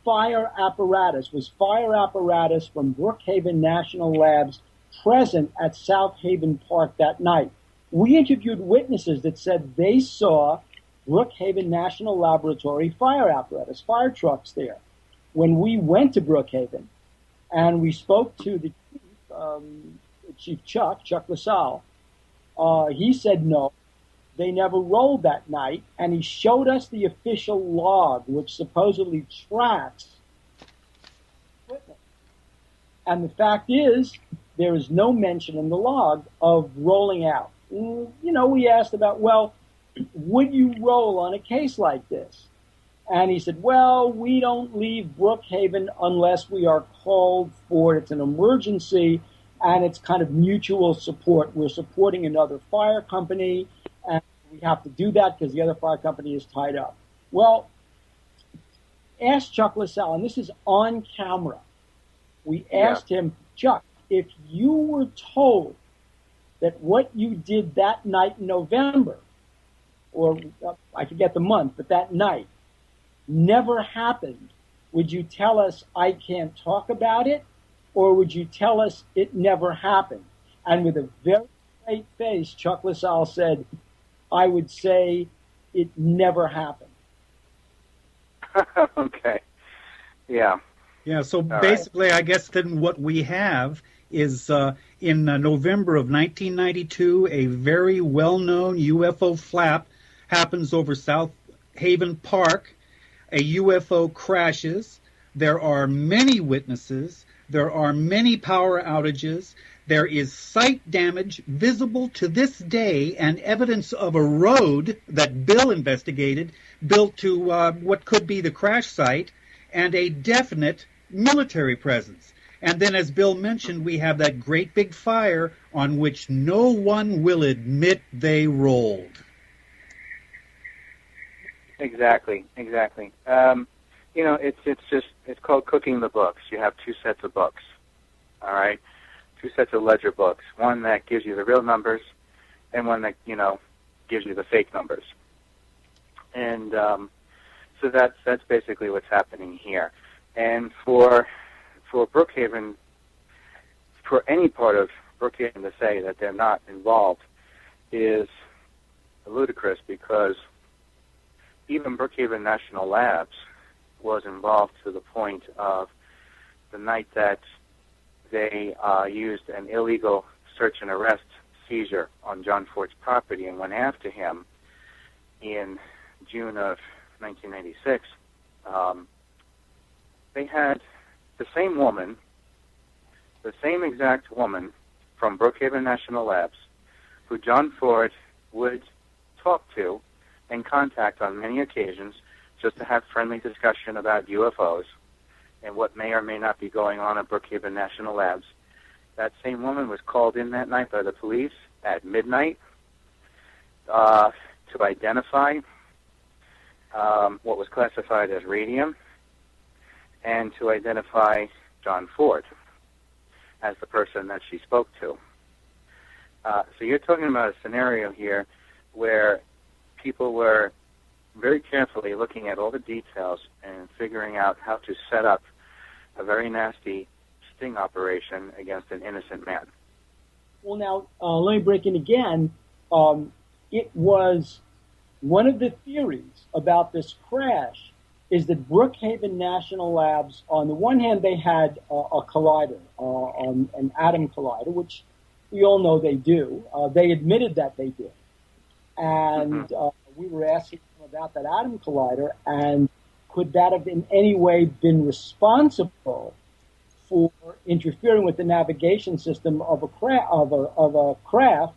fire apparatus from Brookhaven National Labs present at South Haven Park that night. We interviewed witnesses that said they saw Brookhaven National Laboratory fire apparatus, fire trucks there. When we went to Brookhaven and we spoke to the Chief Chuck LaSalle, he said no, they never rolled that night, and he showed us the official log, which supposedly tracks equipment. And the fact is, there is no mention in the log of rolling out. We asked about, well, would you roll on a case like this? And he said, well, we don't leave Brookhaven unless we are called for it. It's an emergency, and it's kind of mutual support. We're supporting another fire company, and we have to do that because the other fire company is tied up. Well, ask Chuck LaSalle, and this is on camera. We asked him, Chuck, if you were told that what you did that night in November, or I forget the month, but that night, never happened, would you tell us I can't talk about it, or would you tell us it never happened? And with a very straight face, Chuck LaSalle said, I would say it never happened. Okay. Yeah. Yeah, so basically, I guess then what we have is in November of 1992, a very well-known UFO flap happens over South Haven Park. A UFO crashes. There are many witnesses. There are many power outages. There is site damage visible to this day and evidence of a road that Bill investigated built to what could be the crash site and a definite military presence. And then, as Bill mentioned, we have that great big fire on which no one will admit they rolled. Exactly. It's called cooking the books. You have two sets of books, all right? Two sets of ledger books. One that gives you the real numbers, and one that gives you the fake numbers. And so that's basically what's happening here. And for Brookhaven, for any part of Brookhaven to say that they're not involved is ludicrous, because even Brookhaven National Labs was involved to the point of the night that they used an illegal search and arrest seizure on John Ford's property and went after him in June of 1996. They had the same woman, the same exact woman from Brookhaven National Labs, who John Ford would talk to and contact on many occasions just to have friendly discussion about UFOs and what may or may not be going on at Brookhaven National Labs. That same woman was called in that night by the police at midnight to identify what was classified as radium and to identify John Ford as the person that she spoke to. So you're talking about a scenario here where people were very carefully looking at all the details and figuring out how to set up a very nasty sting operation against an innocent man. Well, now, let me break in again. It was one of the theories about this crash is that Brookhaven National Labs, on the one hand, they had a collider, an atom collider, which we all know they do. They admitted that they did. And we were asking them about that atom collider, and could that have in any way been responsible for interfering with the navigation system of a craft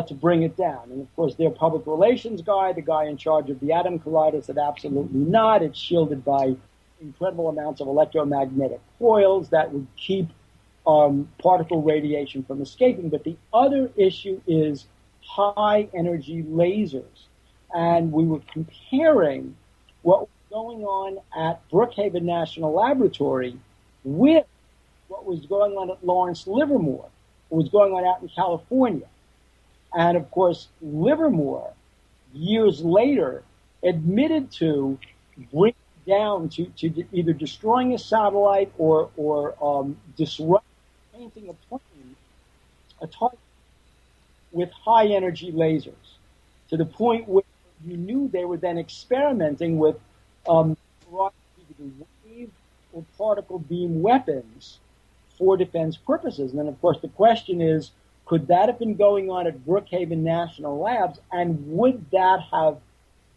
to bring it down? And of course, their public relations guy, the guy in charge of the atom collider, said absolutely not. It's shielded by incredible amounts of electromagnetic coils that would keep particle radiation from escaping. But the other issue is high energy lasers. And we were comparing what was going on at Brookhaven National Laboratory with what was going on at Lawrence Livermore, what was going on out in California. And of course, Livermore, years later, admitted to bring down to either destroying a satellite or disrupting painting a plane a target with high energy lasers, to the point where you knew they were then experimenting with either wave or particle beam weapons for defense purposes. And then, of course, the question is, could that have been going on at Brookhaven National Labs, and would that have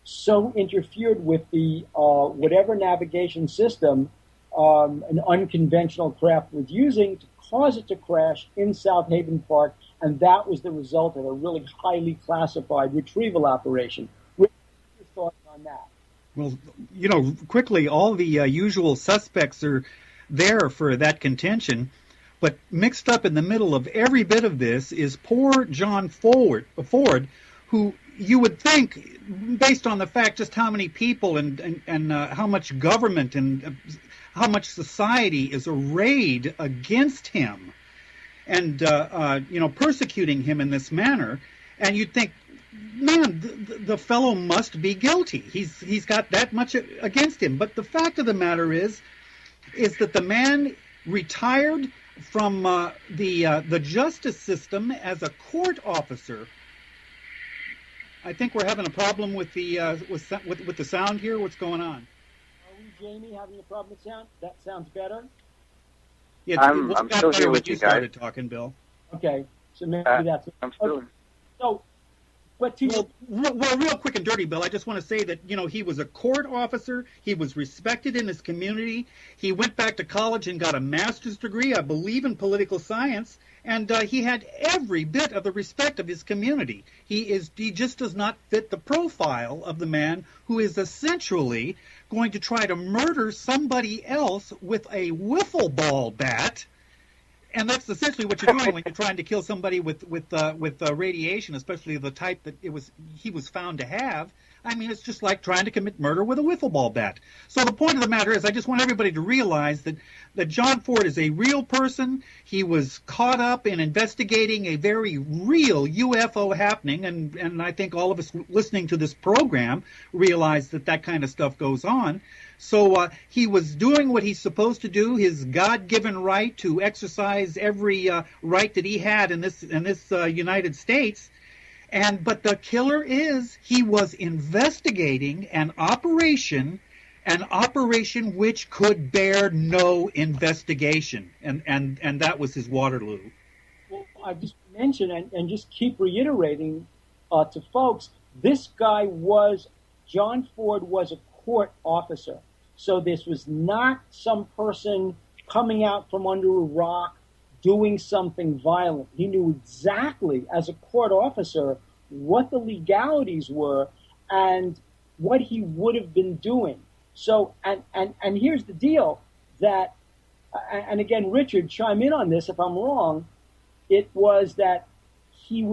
so interfered with the whatever navigation system an unconventional craft was using to cause it to crash in South Haven Park, and that was the result of a really highly classified retrieval operation? What are your thoughts on that? Well, you know, quickly, all the usual suspects are there for that contention, but mixed up in the middle of every bit of this is poor John Ford, who you would think, based on the fact just how many people and how much government and how much society is arrayed against him and, persecuting him in this manner, and you'd think, man, the fellow must be guilty. He's got that much against him. But the fact of the matter is that the man retired from the justice system as a court officer. I think we're having a problem with the with the sound here. What's going on? Are we, Jamie, having a problem with sound? That sounds better. Yeah, I'm still here with you guys. Started talking, Bill. Okay, so maybe that's. I'm still. Okay. So, but to real quick and dirty, Bill, I just want to say that, he was a court officer. He was respected in his community. He went back to college and got a master's degree, I believe, in political science, and he had every bit of the respect of his community. He just does not fit the profile of the man who is essentially going to try to murder somebody else with a wiffle ball bat. And that's essentially what you're doing when you're trying to kill somebody with radiation, especially the type that he was found to have. I mean, it's just like trying to commit murder with a wiffle ball bat. So the point of the matter is, I just want everybody to realize that John Ford is a real person. He was caught up in investigating a very real UFO happening, and I think all of us listening to this program realize that kind of stuff goes on. So he was doing what he's supposed to do, his God-given right to exercise every right that he had in this United States. But the killer is he was investigating an operation which could bear no investigation, and that was his Waterloo. Well, I just mentioned and just keep reiterating to folks, this guy John Ford was a court officer. So this was not some person coming out from under a rock doing something violent. He knew exactly, as a court officer, what the legalities were and what he would have been doing. So, and here's the deal, that, and again, Richard, chime in on this if I'm wrong, it was that he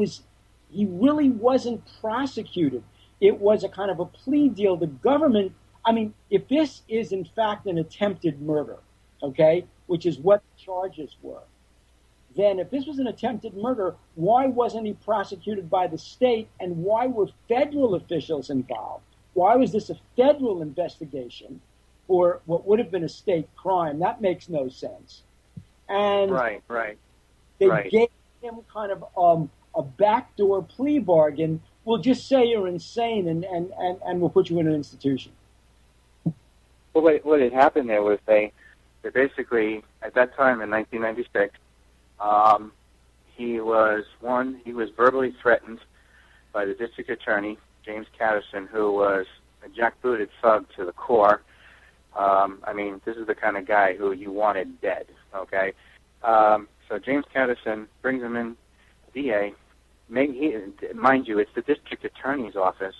really wasn't prosecuted. It was a kind of a plea deal. The government, I mean, if this is in fact an attempted murder, okay, which is what the charges were, then if this was an attempted murder, why wasn't he prosecuted by the state, and why were federal officials involved? Why was this a federal investigation for what would have been a state crime? That makes no sense. And right. They gave him kind of a backdoor plea bargain. We'll just say you're insane, and we'll put you in an institution. Well, what had happened there was they basically, at that time in 1996, he was verbally threatened by the district attorney, James Catterson, who was a jackbooted thug to the core. I mean, this is the kind of guy who you wanted dead, okay? So James Catterson brings him in, DA. Mind you, it's the district attorney's office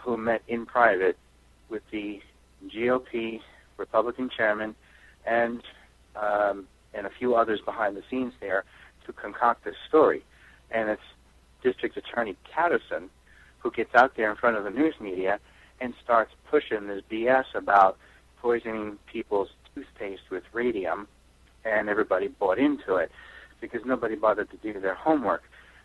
who met in private with the GOP Republican chairman and a few others behind the scenes there to concoct this story. And it's District Attorney Catterson who gets out there in front of the news media and starts pushing this BS about poisoning people's toothpaste with radium, and everybody bought into it because nobody bothered to do their homework.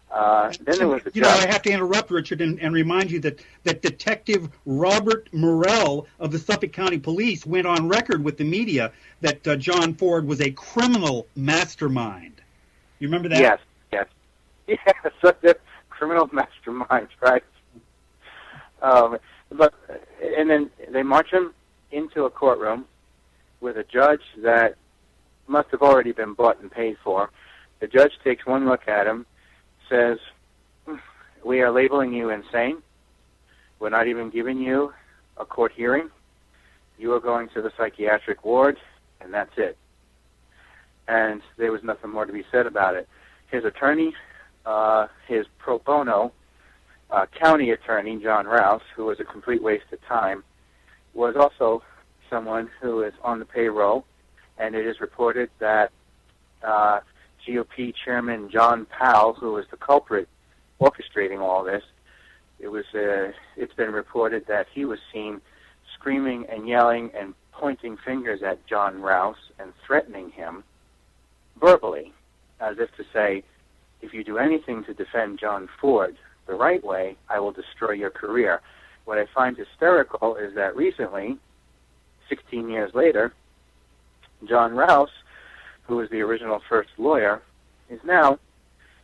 Then there was the I have to interrupt, Richard, and remind you that Detective Robert Morrell of the Suffolk County Police went on record with the media that John Ford was a criminal mastermind. You remember that? Yes. Yeah, so they're criminal masterminds, right? And then they march him into a courtroom with a judge that must have already been bought and paid for. The judge takes one look at him, says, "We are labeling you insane. We're not even giving you a court hearing. You are going to the psychiatric ward, and that's it." And there was nothing more to be said about it. His attorney, his pro bono county attorney, John Rouse, who was a complete waste of time, was also someone who is on the payroll, and it is reported that GOP Chairman John Powell, who was the culprit orchestrating all this, it's been reported that he was seen screaming and yelling and pointing fingers at John Rouse and threatening him verbally, as if to say, if you do anything to defend John Ford the right way, I will destroy your career. What I find hysterical is that recently, 16 years later, John Rouse, who was the original first lawyer, is now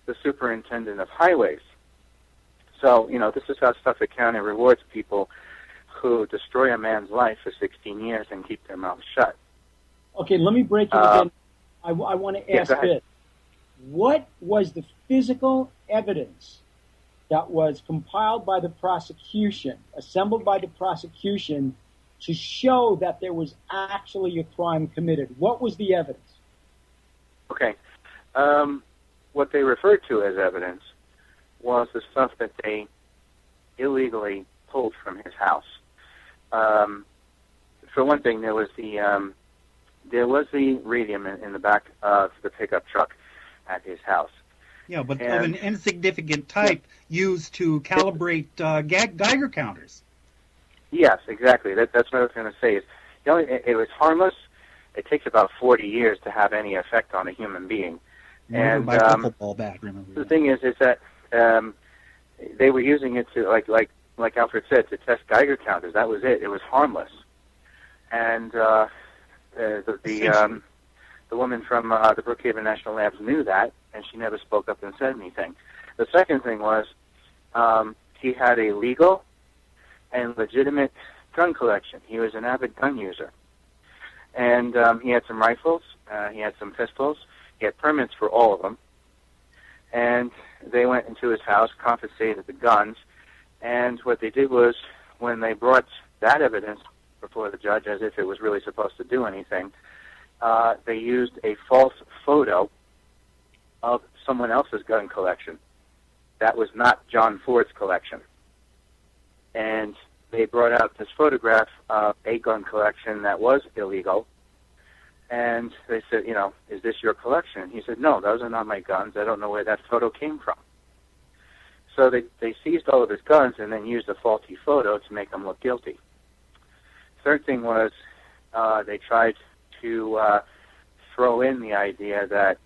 the superintendent of highways. So, this is how Suffolk County rewards people who destroy a man's life for 16 years and keep their mouths shut. Okay, let me break it again. I want to ask this. What was the physical evidence that was compiled by the prosecution, assembled by the prosecution, to show that there was actually a crime committed? What was the evidence? Okay. What they referred to as evidence was the stuff that they illegally pulled from his house. For one thing, there was the radium in the back of the pickup truck at his house. Yeah, but of an insignificant type used to calibrate Geiger counters. Yes, exactly. That's what I was going to say. It was harmless. It takes about 40 years to have any effect on a human being. And football bat, remember the thing is that they were using it to, like Alfred said, to test Geiger counters. That was it. It was harmless. And the woman from the Brookhaven National Labs knew that, and she never spoke up and said anything. The second thing was he had a legal and legitimate gun collection. He was an avid gun user. And he had some rifles, he had some pistols, he had permits for all of them. And they went into his house, confiscated the guns, and what they did was, when they brought that evidence before the judge, as if it was really supposed to do anything, they used a false photo of someone else's gun collection. That was not John Ford's collection. And they brought out this photograph of a gun collection that was illegal, and they said, is this your collection? He said, no, those are not my guns. I don't know where that photo came from. So they seized all of his guns and then used a faulty photo to make him look guilty. Third thing was they tried to throw in the idea that,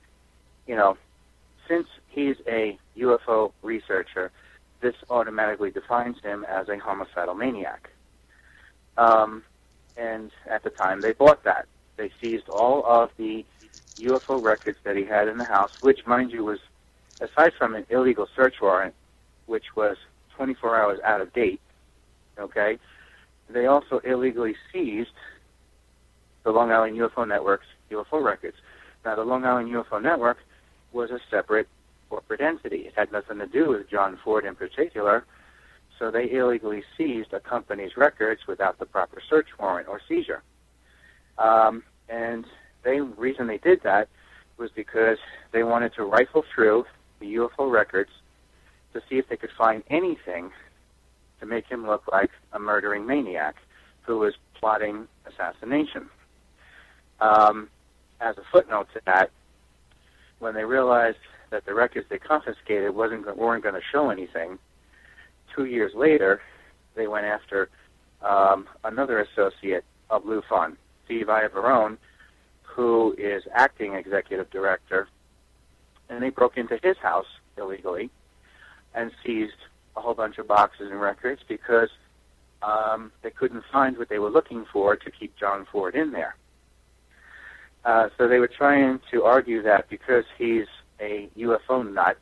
since he's a UFO researcher, this automatically defines him as a homicidal maniac. And at the time, they bought that. They seized all of the UFO records that he had in the house, which, mind you, was, aside from an illegal search warrant, which was 24 hours out of date, okay, they also illegally seized the Long Island UFO Network's UFO records. Now, the Long Island UFO Network was a separate corporate entity. It had nothing to do with John Ford in particular, so they illegally seized a company's records without the proper search warrant or seizure. And the reason they did that was because they wanted to rifle through the UFO records to see if they could find anything to make him look like a murdering maniac who was plotting assassination. As a footnote to that, when they realized that the records they confiscated weren't going to show anything, 2 years later, they went after another associate of Lufon, Steve Iavarone, who is acting executive director, and they broke into his house illegally and seized a whole bunch of boxes and records because they couldn't find what they were looking for to keep John Ford in there. So they were trying to argue that because he's a UFO nut,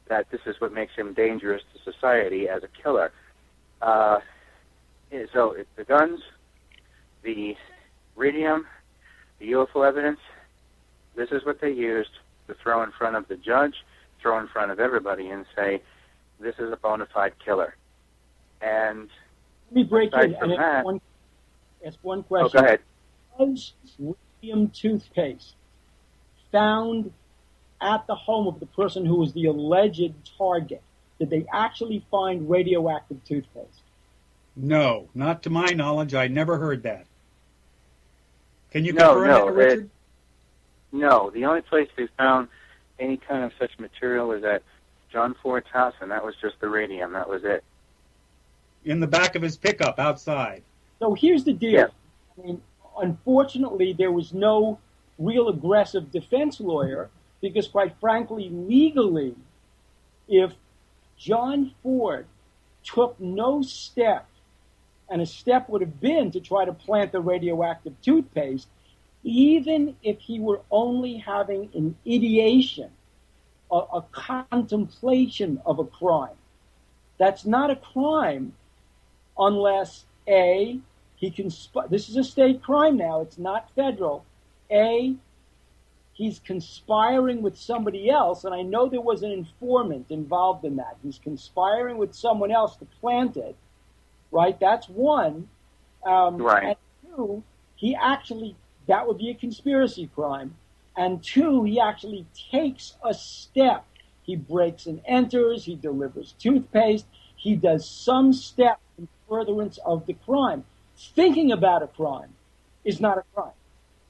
that this is what makes him dangerous to society as a killer. So it's the guns, the radium, the UFO evidence, this is what they used to throw in front of the judge, throw in front of everybody and say, this is a bona fide killer. And let me break in from and that, ask one question. Oh, go ahead. Was radium toothpaste found at the home of the person who was the alleged target? Did they actually find radioactive toothpaste? No, not to my knowledge. I never heard that. Can you confirm that, Richard? No, the only place they found any kind of such material was at John Ford's house, and that was just the radium. That was it. In the back of his pickup outside. So here's the deal. Yes. I mean, unfortunately, there was no real aggressive defense lawyer because, quite frankly, legally, if John Ford took no step, and a step would have been to try to plant the radioactive toothpaste, even if he were only having an ideation, a contemplation of a crime, that's not a crime unless, A, he this is a state crime now, it's not federal, A, he's conspiring with somebody else, and I know there was an informant involved in that. He's conspiring with someone else to plant it, right? That's one. Right. And two, he actually, that would be a conspiracy crime. And two, he actually takes a step. He breaks and enters, he delivers toothpaste, he does some step in furtherance of the crime. Thinking about a crime is not a crime.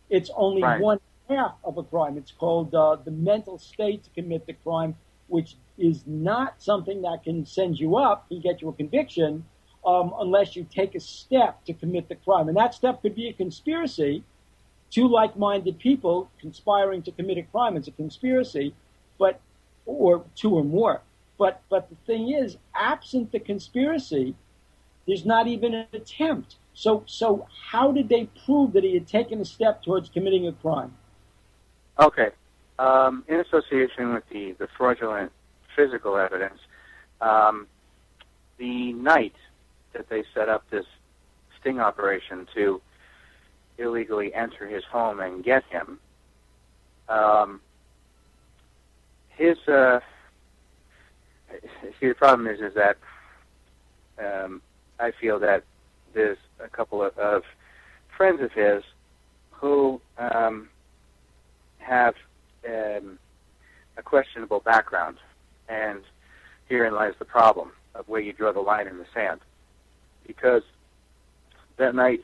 It's only one half of a crime. It's called the mental state to commit the crime, which is not something that can send you up and get you a conviction unless you take a step to commit the crime. And that step could be a conspiracy. Two like-minded people conspiring to commit a crime is a conspiracy, or two or more. But the thing is, absent the conspiracy, there's not even an attempt. So how did they prove that he had taken a step towards committing a crime? Okay. In association with the fraudulent physical evidence, the night that they set up this sting operation to illegally enter his home and get him, the problem is that I feel that there's a couple of friends of his who have a questionable background, and herein lies the problem of where you draw the line in the sand. Because that night,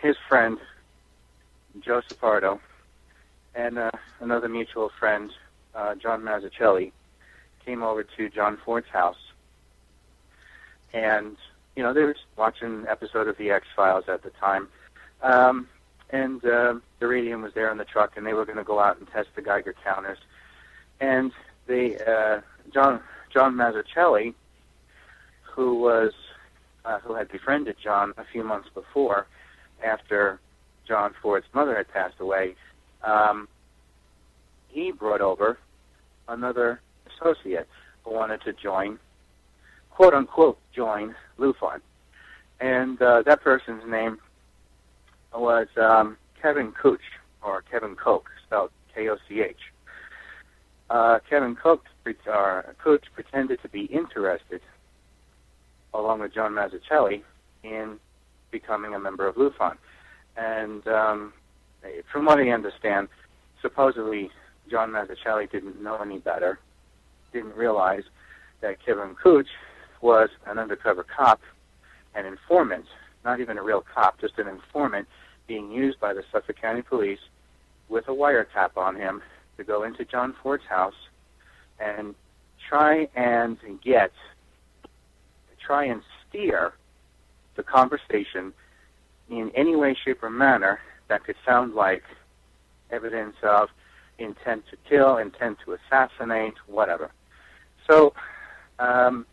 his friend, Joseph Pardo, and another mutual friend, John Mazzucchelli, came over to John Ford's house. And, they were watching an episode of The X-Files at the time. And the radium was there in the truck, and they were going to go out and test the Geiger counters. And John Mazzucchelli, who had befriended John a few months before, after John Ford's mother had passed away, he brought over another associate who wanted to join, quote-unquote, join LUFON. And that person's name was Kevin Cooch, or Kevin Koch, spelled K-O-C-H. Kevin Cooch pretended to be interested, along with John Mazzucchelli, in becoming a member of LUFON. And from what I understand, supposedly John Mazzucchelli didn't know any better, didn't realize that Kevin Cooch was an undercover cop, an informant, not even a real cop, just an informant being used by the Suffolk County Police with a wiretap on him to go into John Ford's house and try and steer the conversation in any way, shape, or manner that could sound like evidence of intent to kill, intent to assassinate, whatever. So, now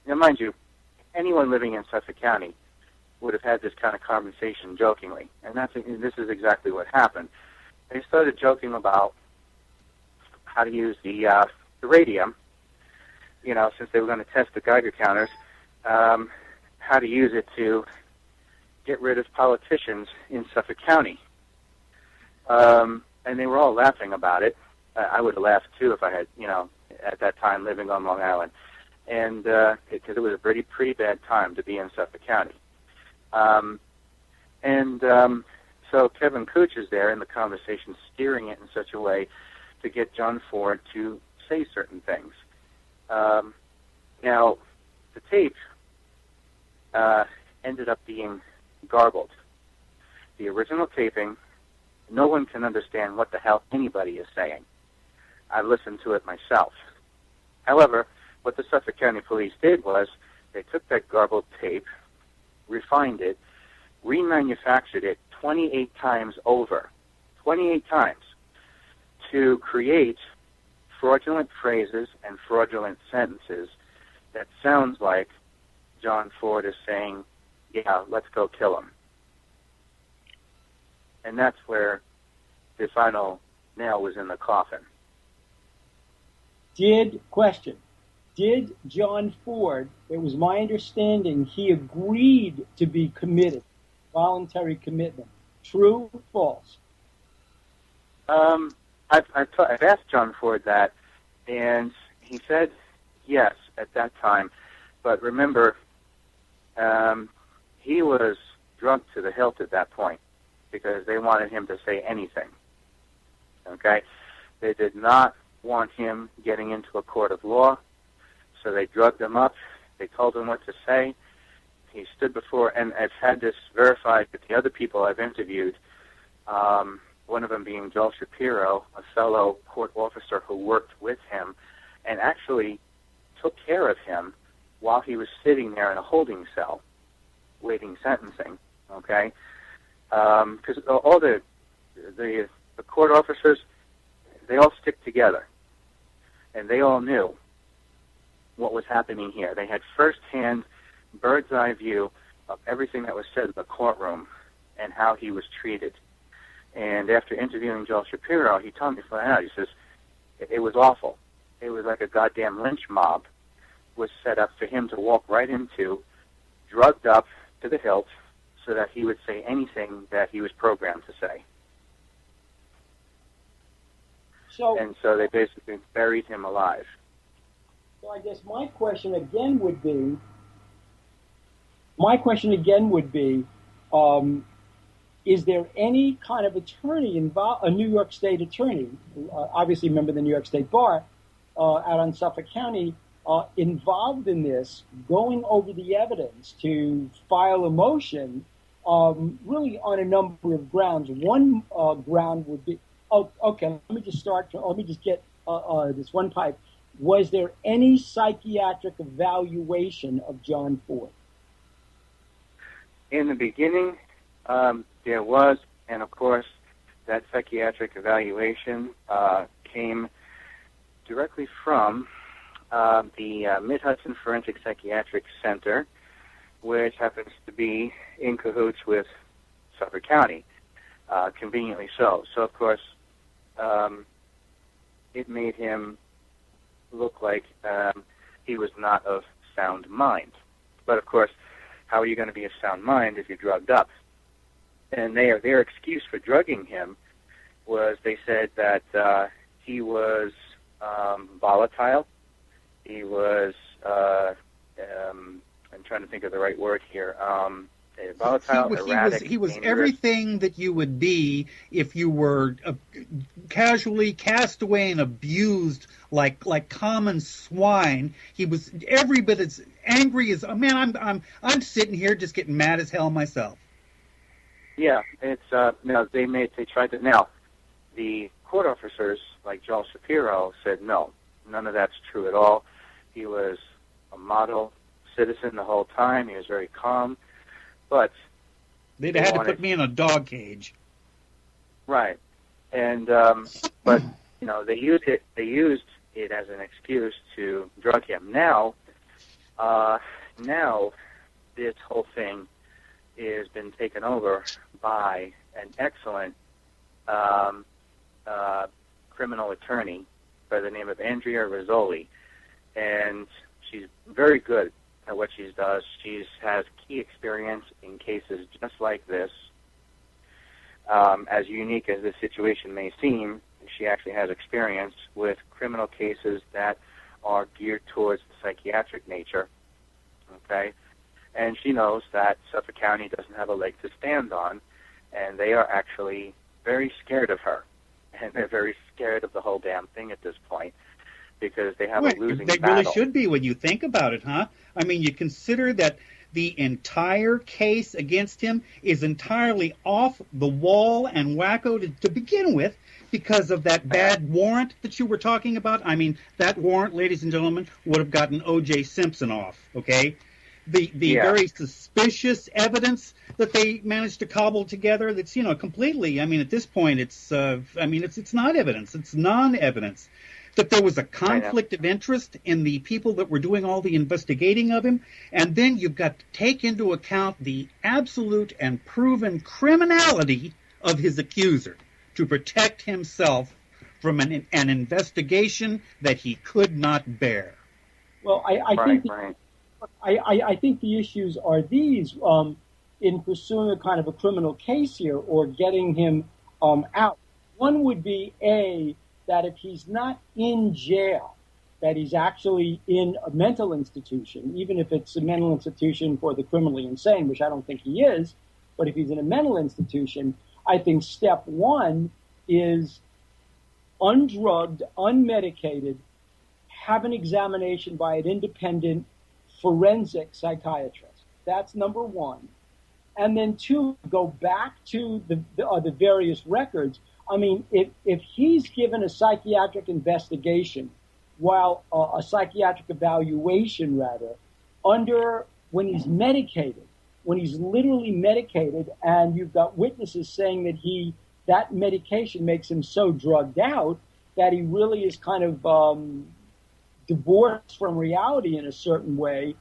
mind you, anyone living in Suffolk County would have had this kind of conversation jokingly, and this is exactly what happened. They started joking about how to use the radium, since they were going to test the Geiger counters, how to use it to get rid of politicians in Suffolk County. And they were all laughing about it. I would have laughed too if I had, at that time living on Long Island, and because it was a pretty bad time to be in Suffolk County. So Kevin Cooch is there in the conversation, steering it in such a way to get John Ford to say certain things. Now, the tape ended up being garbled. The original taping, no one can understand what the hell anybody is saying. I listened to it myself. However, what the Suffolk County Police did was they took that garbled tape, refined it, remanufactured it 28 times over, 28 times, to create fraudulent phrases and fraudulent sentences that sounds like John Ford is saying, yeah, let's go kill him. And that's where the final nail was in the coffin. Did John Ford, it was my understanding, he agreed to be committed, voluntary commitment. True or false? I've asked John Ford that, and he said yes at that time. But remember, he was drunk to the hilt at that point because they wanted him to say anything. Okay? They did not want him getting into a court of law, so they drugged him up. They told him what to say. He stood before, and I've had this verified with the other people I've interviewed, one of them being Joel Shapiro, a fellow court officer who worked with him and actually took care of him while he was sitting there in a holding cell waiting sentencing, okay? Because all the court officers, they all stick together, and they all knew what was happening here. They had firsthand bird's-eye view of everything that was said in the courtroom and how he was treated. And after interviewing Joel Shapiro, he told me flat out, he says, it was awful. It was like a goddamn lynch mob was set up for him to walk right into, drugged up to the hilt, so that he would say anything that he was programmed to say. And so they basically buried him alive. So I guess my question again would be, is there any kind of attorney involved, a New York State attorney, obviously a member of the New York State Bar, out on Suffolk County, involved in this, going over the evidence to file a motion, really on a number of grounds. One ground would be, let me just get this one pipe. Was there any psychiatric evaluation of John Ford? In the beginning, there was, and of course, that psychiatric evaluation came directly from the Mid-Hudson Forensic Psychiatric Center, which happens to be in cahoots with Suffolk County, conveniently so. So, of course, it made him look like he was not of sound mind. But, of course, how are you going to be of sound mind if you're drugged up? And their excuse for drugging him was they said that he was volatile. He was, I'm trying to think of the right word here, volatile, erratic, he was dangerous. Everything that you would be if you were casually cast away and abused like common swine. He was every bit as angry as I'm sitting here just getting mad as hell myself. Yeah, it's they tried to. Now, the court officers like Joel Shapiro said no, none of that's true at all. He was a model citizen the whole time. He was very calm, but they'd had to put me in a dog cage. Right, and but they used it as an excuse to drug him. Now this whole thing has been taken over by an excellent criminal attorney by the name of Andrea Rizzoli, and she's very good at what she does. She has key experience in cases just like this. As unique as this situation may seem, she actually has experience with criminal cases that are geared towards the psychiatric nature. Okay? And she knows that Suffolk County doesn't have a leg to stand on, and they are actually very scared of her. And they're very scared of the whole damn thing at this point because they have a losing battle. They really should be when you think about it, huh? I mean, you consider that the entire case against him is entirely off the wall and wacko to begin with because of that bad warrant that you were talking about. I mean, that warrant, ladies and gentlemen, would have gotten O.J. Simpson off, okay? The very suspicious evidence that they managed to cobble together that's, completely, I mean, at this point, it's not evidence. It's non-evidence. That there was a conflict of interest in the people that were doing all the investigating of him, and then you've got to take into account the absolute and proven criminality of his accuser to protect himself from an investigation that he could not bear. Well, I think the issues are these in pursuing a kind of a criminal case here or getting him out. One would be that if he's not in jail, that he's actually in a mental institution, even if it's a mental institution for the criminally insane, which I don't think he is, but if he's in a mental institution, I think step one is undrugged, unmedicated, have an examination by an independent forensic psychiatrist. That's number one. And then two, go back to the various records. I mean, if he's given a psychiatric investigation, while a psychiatric evaluation, rather, when he's medicated, when he's literally medicated, and you've got witnesses saying that medication makes him so drugged out that he really is kind of divorced from reality in a certain way,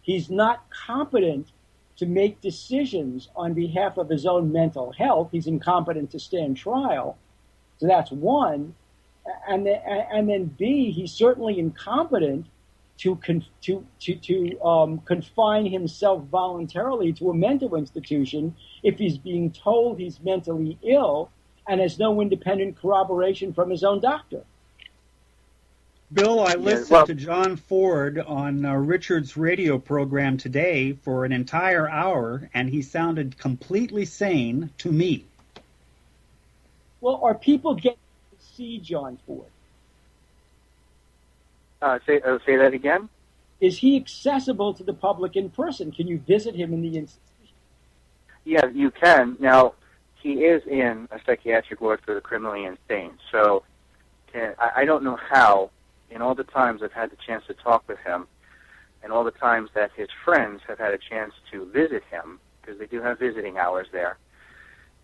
he's not competent to make decisions on behalf of his own mental health. He's incompetent to stand trial. So that's one. And then B, he's certainly incompetent to confine himself voluntarily to a mental institution if he's being told he's mentally ill and has no independent corroboration from his own doctor. Bill, I listened to John Ford on Richard's radio program today for an entire hour, and he sounded completely sane to me. Well, are people getting to see John Ford? Say that again? Is he accessible to the public in person? Can you visit him in the institution? Yeah, you can. Now, he is in a psychiatric ward for the criminally insane, so I don't know how. In all the times I've had the chance to talk with him, and all the times that his friends have had a chance to visit him, because they do have visiting hours there,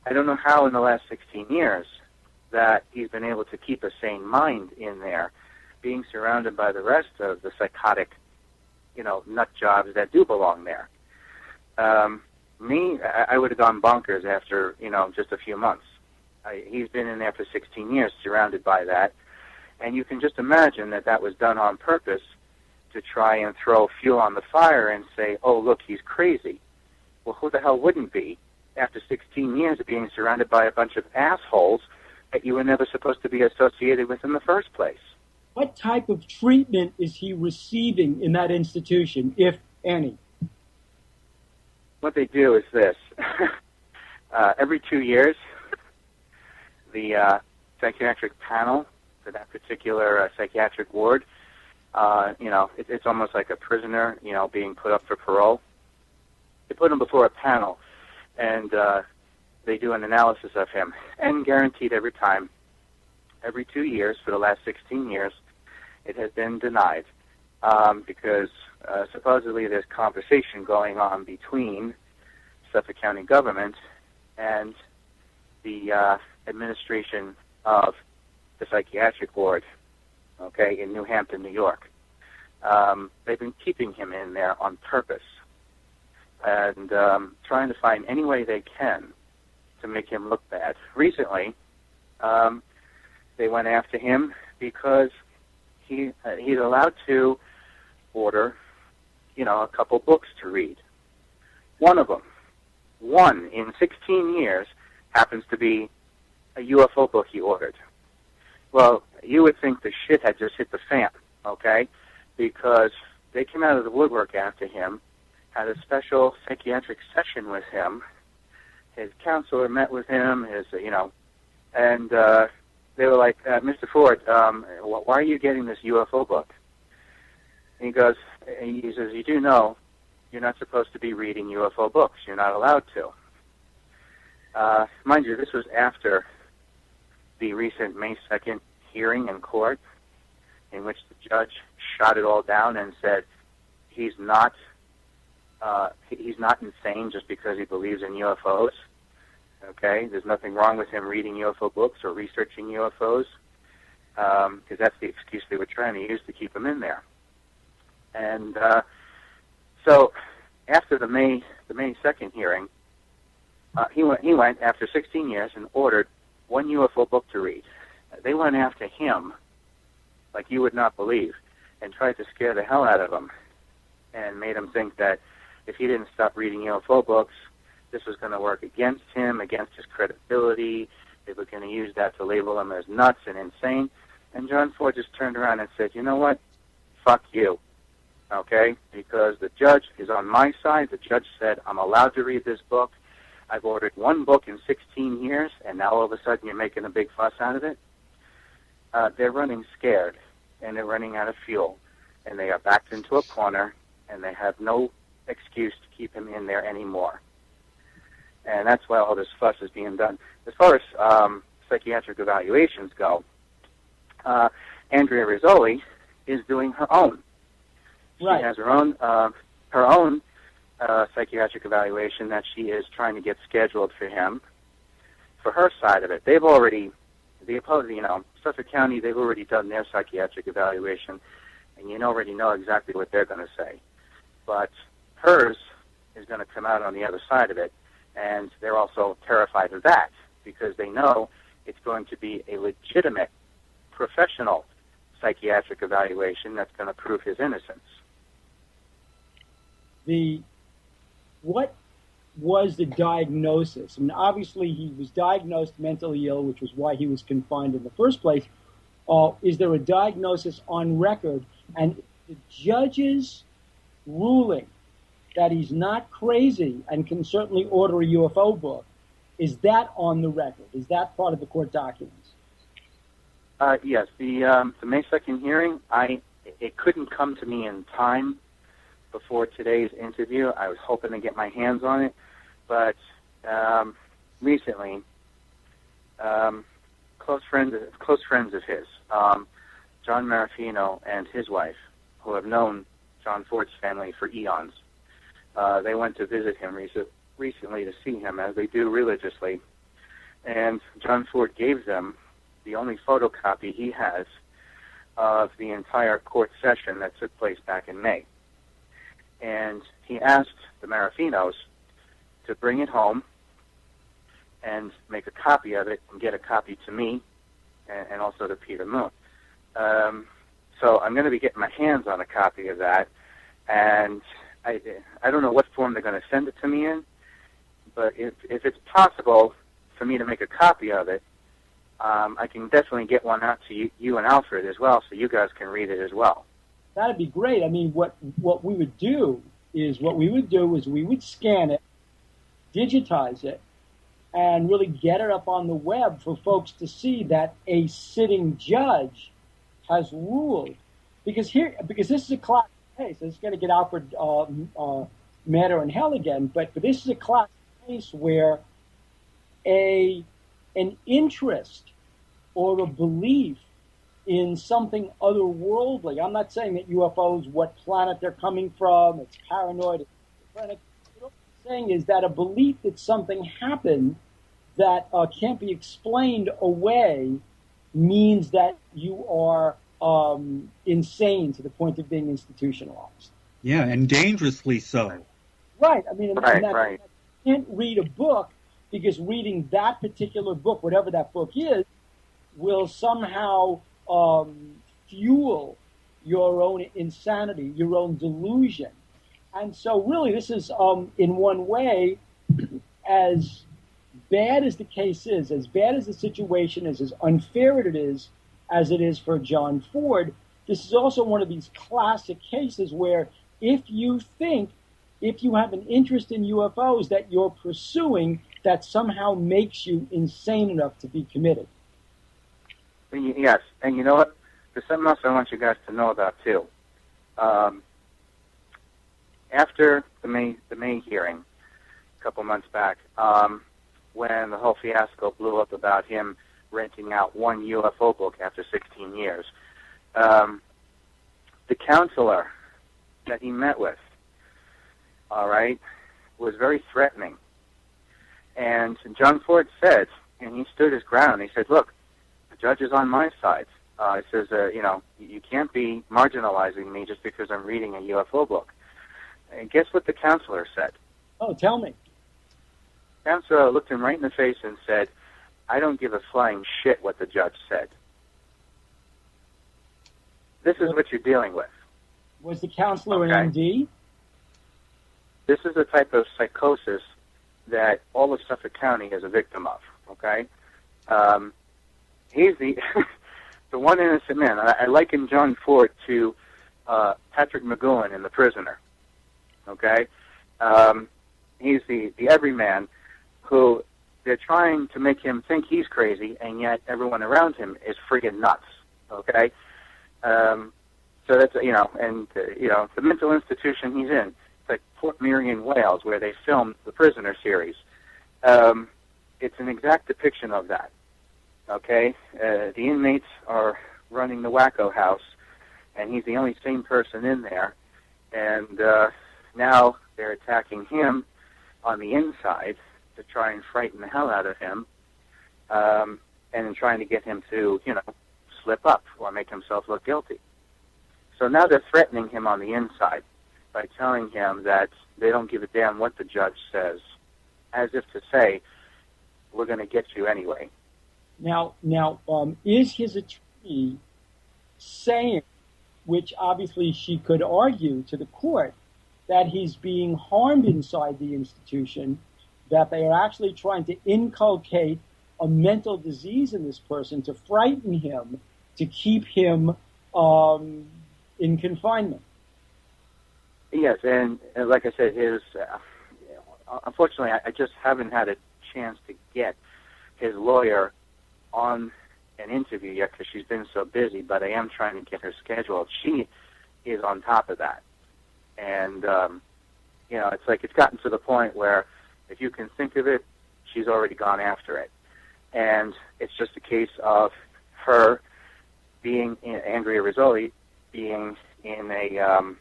I don't know how in the last 16 years that he's been able to keep a sane mind in there, being surrounded by the rest of the psychotic, nut jobs that do belong there. I would have gone bonkers after, just a few months. He's been in there for 16 years, surrounded by that. And you can just imagine that was done on purpose to try and throw fuel on the fire and say, oh, look, he's crazy. Well, who the hell wouldn't be after 16 years of being surrounded by a bunch of assholes that you were never supposed to be associated with in the first place? What type of treatment is he receiving in that institution, if any? What they do is this. Every 2 years, the psychiatric panel for that particular psychiatric ward, it's almost like a prisoner, being put up for parole. They put him before a panel, and they do an analysis of him, and guaranteed every time, every 2 years for the last 16 years, it has been denied because supposedly there's conversation going on between Suffolk County government and the administration of the psychiatric ward, in New Hampton, New York. They've been keeping him in there on purpose and trying to find any way they can to make him look bad. Recently, they went after him because he's allowed to order, a couple books to read. One of them, one in 16 years, happens to be a UFO book he ordered. Well, you would think the shit had just hit the fan, okay? Because they came out of the woodwork after him, had a special psychiatric session with him. His counselor met with him, and they were like, Mr. Ford, why are you getting this UFO book? And he says, you do know you're not supposed to be reading UFO books. You're not allowed to. Mind you, this was after the recent May 2nd hearing in court, in which the judge shot it all down and said he's not insane just because he believes in UFOs. Okay, there's nothing wrong with him reading UFO books or researching UFOs, because that's the excuse they were trying to use to keep him in there. And so after the May 2nd hearing, he went after 16 years and ordered one UFO book to read. They went after him like you would not believe, and tried to scare the hell out of him, and made him think that if he didn't stop reading UFO books, this was going to work against him, against his credibility. They were going to use that to label him as nuts and insane. And John Ford just turned around and said, you know what? Fuck you. Okay? Because the judge is on my side. The judge said, I'm allowed to read this book. I've ordered one book in 16 years, and now all of a sudden you're making a big fuss out of it. They're running scared, and they're running out of fuel. And they are backed into a corner, and they have no excuse to keep him in there anymore. And that's why all this fuss is being done. As far as psychiatric evaluations go, Andrea Rizzoli is doing her own. Right. She has her own psychiatric evaluation that she is trying to get scheduled for him. For her side of it, they've already, Suffolk County, they've already done their psychiatric evaluation, and you already know exactly what they're going to say. But hers is going to come out on the other side of it, and they're also terrified of that because they know it's going to be a legitimate, professional psychiatric evaluation that's going to prove his innocence. What was the diagnosis? I mean, obviously he was diagnosed mentally ill, which was why he was confined in the first place. Is there a diagnosis on record? And the judge's ruling that he's not crazy and can certainly order a UFO book, is that on the record? Is that part of the court documents? Yes. The May 2nd hearing, it couldn't come to me in time before today's interview. I was hoping to get my hands on it, but recently, close friends of his, John Marafino and his wife, who have known John Ford's family for eons, they went to visit him recently to see him, as they do religiously, and John Ford gave them the only photocopy he has of the entire court session that took place back in May. And he asked the Marafinos to bring it home and make a copy of it and get a copy to me and also to Peter Moon. So I'm going to be getting my hands on a copy of that, and I don't know what form they're going to send it to me in, but if it's possible for me to make a copy of it, I can definitely get one out to you and Alfred as well, so you guys can read it as well. That'd be great. I mean, what we would do is we would scan it, digitize it, and really get it up on the web for folks to see that a sitting judge has ruled. Because this is a classic case. It's going to get Alfred madder in hell again, but this is a classic case where an interest or a belief in something otherworldly. I'm not saying that UFOs, what planet they're coming from, it's paranoid, it's schizophrenic. What I'm saying is that a belief that something happened that can't be explained away means that you are insane to the point of being institutionalized. Yeah, and dangerously so. Right. I mean, right. You can't read a book because reading that particular book, whatever that book is, will somehow fuel your own insanity, your own delusion. And so really this is, in one way, as bad as the case is, as bad as the situation is, as unfair as it is for John Ford, this is also one of these classic cases where if you have an interest in UFOs that you're pursuing, that somehow makes you insane enough to be committed. Yes, and you know what? There's something else I want you guys to know about, too. After the May hearing, a couple months back, when the whole fiasco blew up about him renting out one UFO book after 16 years, the counselor that he met with, all right, was very threatening. And John Ford said, and he stood his ground, he said, look, the judge is on my side. He says, you can't be marginalizing me just because I'm reading a UFO book. And guess what the counselor said? Oh, tell me. The counselor looked him right in the face and said, I don't give a flying shit what the judge said. This is what you're dealing with. Was the counselor an MD? This is the type of psychosis that all of Suffolk County is a victim of, okay? He's the the one innocent man. I liken John Ford to Patrick McGowan in The Prisoner, okay? He's the everyman who they're trying to make him think he's crazy, and yet everyone around him is friggin' nuts, okay? So that's, the mental institution he's in, it's like Fort Miriam, Wales, where they filmed the Prisoner series. It's an exact depiction of that, okay? The inmates are running the wacko house, and he's the only sane person in there, and now they're attacking him on the inside to try and frighten the hell out of him, and trying to get him to, slip up or make himself look guilty. So now they're threatening him on the inside by telling him that they don't give a damn what the judge says, as if to say, we're going to get you anyway. Now, is his attorney saying, which obviously she could argue to the court, that he's being harmed inside the institution, that they are actually trying to inculcate a mental disease in this person to frighten him, to keep him in confinement? Yes, and like I said, unfortunately, I just haven't had a chance to get his lawyer on an interview yet because she's been so busy, but I am trying to get her scheduled. She is on top of that. And, it's like it's gotten to the point where if you can think of it, she's already gone after it. And it's just a case of her being, Andrea Rizzoli, being in a,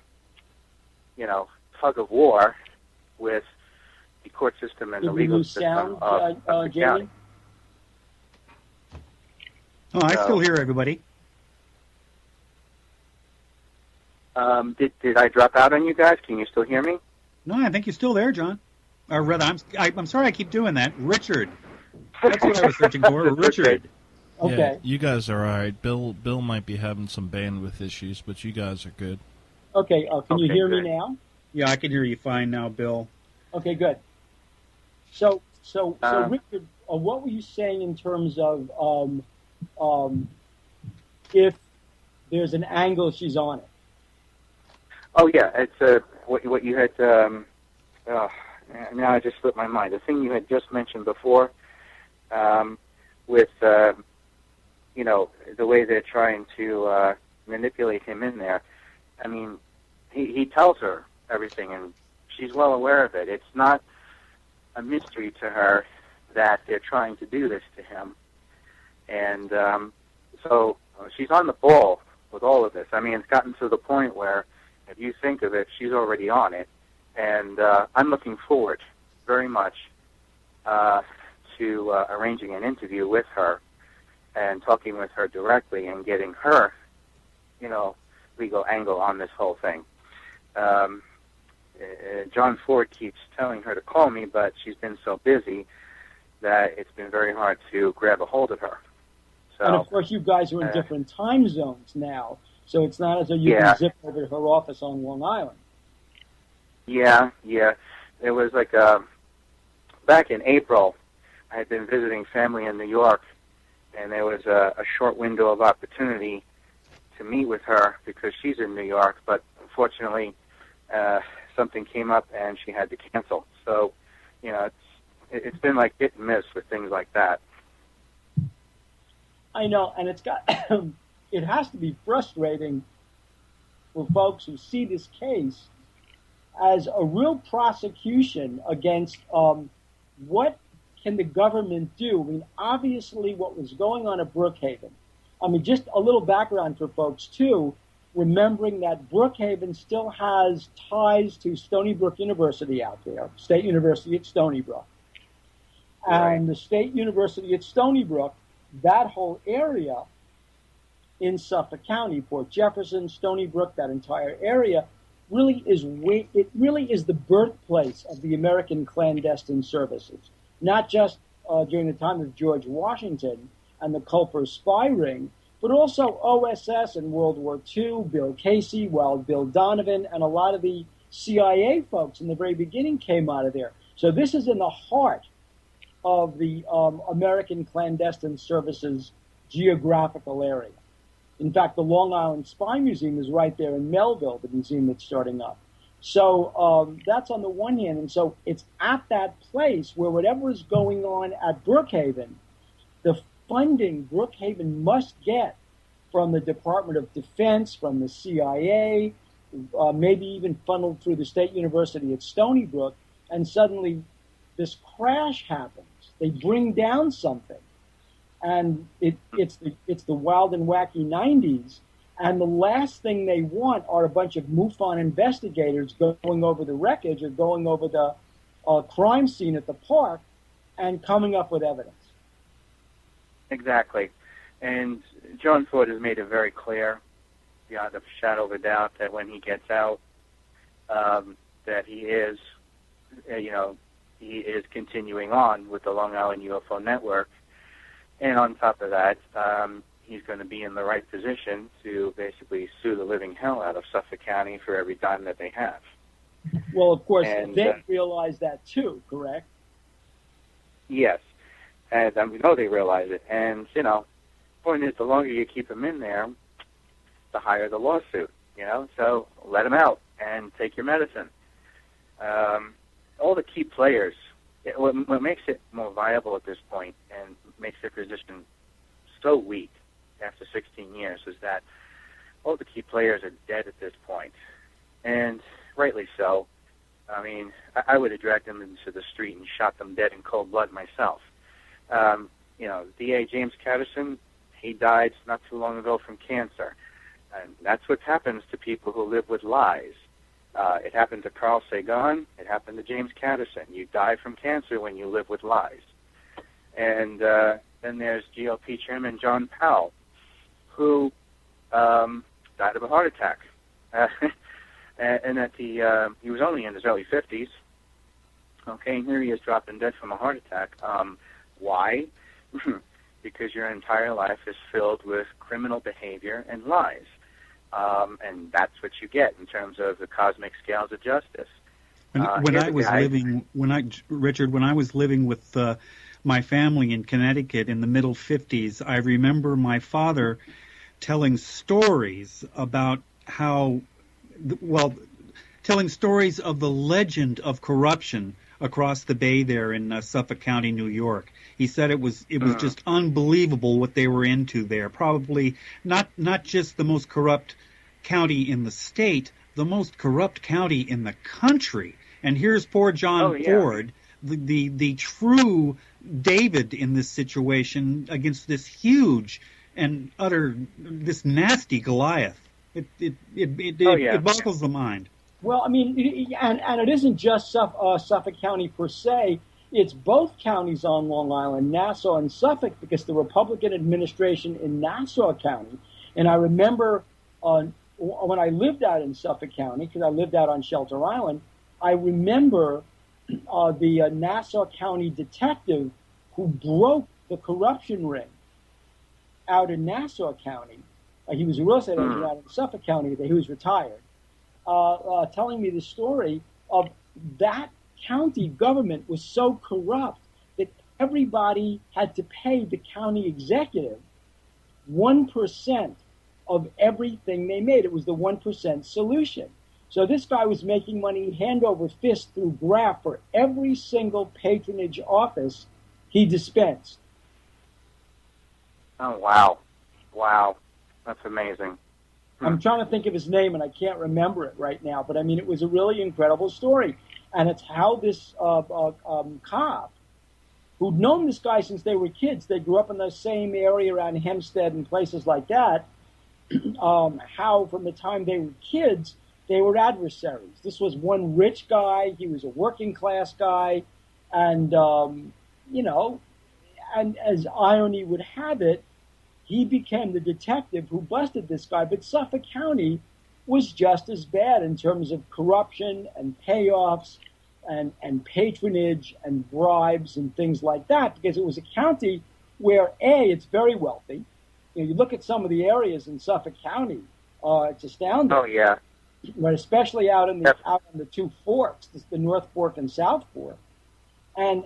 tug of war with the court system and the legal system of the county. Oh, I still hear everybody. Did I drop out on you guys? Can you still hear me? No, I think you're still there, John. Or rather, I'm sorry I keep doing that. Richard. That's what I was searching for. Richard. Okay. Yeah, you guys are all right. Bill might be having some bandwidth issues, but you guys are good. Okay. Can you hear good. me now? Yeah, I can hear you fine now, Bill. Okay, good. So Richard, what were you saying in terms of if there's an angle she's on it? Oh yeah, it's what you had. Now I just slipped my mind. The thing you had just mentioned before, with the way they're trying to manipulate him in there. I mean, he tells her everything, and she's well aware of it. It's not a mystery to her that they're trying to do this to him, and so she's on the ball with all of this. I mean, it's gotten to the point where, if you think of it, she's already on it, and I'm looking forward very much to arranging an interview with her and talking with her directly and getting her, legal angle on this whole thing. John Ford keeps telling her to call me, but she's been so busy that it's been very hard to grab a hold of her. So, and of course, you guys are in different time zones now, so it's not as though you can zip over to her office on Long Island. Yeah. It was like back in April, I had been visiting family in New York, and there was a short window of opportunity to meet with her because she's in New York, but unfortunately, something came up and she had to cancel. So, it's been like hit and miss with things like that. I know, and it's got it has to be frustrating for folks who see this case as a real prosecution against what can the government do. I mean, obviously what was going on at Brookhaven. I mean, just a little background for folks, too, remembering that Brookhaven still has ties to Stony Brook University out there, State University at Stony Brook. And the State University at Stony Brook, that whole area in Suffolk County, Port Jefferson, Stony Brook, that entire area, really is the birthplace of the American clandestine services. Not just during the time of George Washington and the Culper spy ring, but also OSS in World War II, Bill Casey, Wild Bill Donovan, and a lot of the CIA folks in the very beginning came out of there. So this is in the heart of the American clandestine services geographical area. In fact, the Long Island Spy Museum is right there in Melville, the museum that's starting up. So that's on the one hand. And so it's at that place where whatever is going on at Brookhaven, the funding Brookhaven must get from the Department of Defense, from the CIA, maybe even funneled through the State University at Stony Brook, and suddenly this crash happens. They bring down something. And it's the wild and wacky 90s, and the last thing they want are a bunch of MUFON investigators going over the wreckage or going over the crime scene at the park and coming up with evidence. Exactly. And John Ford has made it very clear, beyond a shadow of a doubt, that when he gets out, that he is, he is continuing on with the Long Island UFO Network. And on top of that, he's going to be in the right position to basically sue the living hell out of Suffolk County for every dime that they have. Well, of course, they realize that too, correct? Yes. And we know they realize it. And, the point is, the longer you keep them in there, the higher the lawsuit, So let them out and take your medicine. All the key players, what makes it more viable at this point and makes their position so weak after 16 years is that all the key players are dead at this point, and rightly so. I mean, I would have dragged them into the street and shot them dead in cold blood myself. DA James Catterson, he died not too long ago from cancer, and that's what happens to people who live with lies. It happened to Carl Sagan. It happened to James Catterson. You die from cancer when you live with lies. And then there's GOP Chairman John Powell, who died of a heart attack. And that he was only in his early 50s. Okay, and here he is dropping dead from a heart attack. Why? Because your entire life is filled with criminal behavior and lies. And that's what you get in terms of the cosmic scales of justice. When I was living with my family in Connecticut in the middle 50s, I remember my father telling stories about telling stories of the legend of corruption across the bay there in Suffolk County, New York. He said it was just unbelievable what they were into there. Probably not just the most corrupt county in the state, the most corrupt county in the country. And here's poor John Ford, the true David in this situation against this huge and this nasty Goliath. It boggles the mind. Well, I mean, and it isn't just Suffolk County per se. It's both counties on Long Island, Nassau and Suffolk, because the Republican administration in Nassau County, and I remember when I lived out in Suffolk County, because I lived out on Shelter Island, I remember the Nassau County detective who broke the corruption ring out in Nassau County. He was a real estate agent out in Suffolk County. He was retired, telling me the story of that county government was so corrupt that everybody had to pay the county executive 1% of everything they made. It was the 1% solution. So this guy was making money hand over fist through graft for every single patronage office he dispensed. Oh, wow. Wow. That's amazing. I'm trying to think of his name, and I can't remember it right now. But, I mean, it was a really incredible story. And it's how this cop, who'd known this guy since they were kids, they grew up in the same area around Hempstead and places like that, how from the time they were kids, they were adversaries. This was one rich guy. He was a working-class guy. And, you know, and as irony would have it, he became the detective who busted this guy. But Suffolk County was just as bad in terms of corruption and payoffs and patronage and bribes and things like that, because it was a county where, A, it's very wealthy. You know, you look at some of the areas in Suffolk County, it's astounding. Oh, yeah. But especially out on the two forks, the North Fork and South Fork, and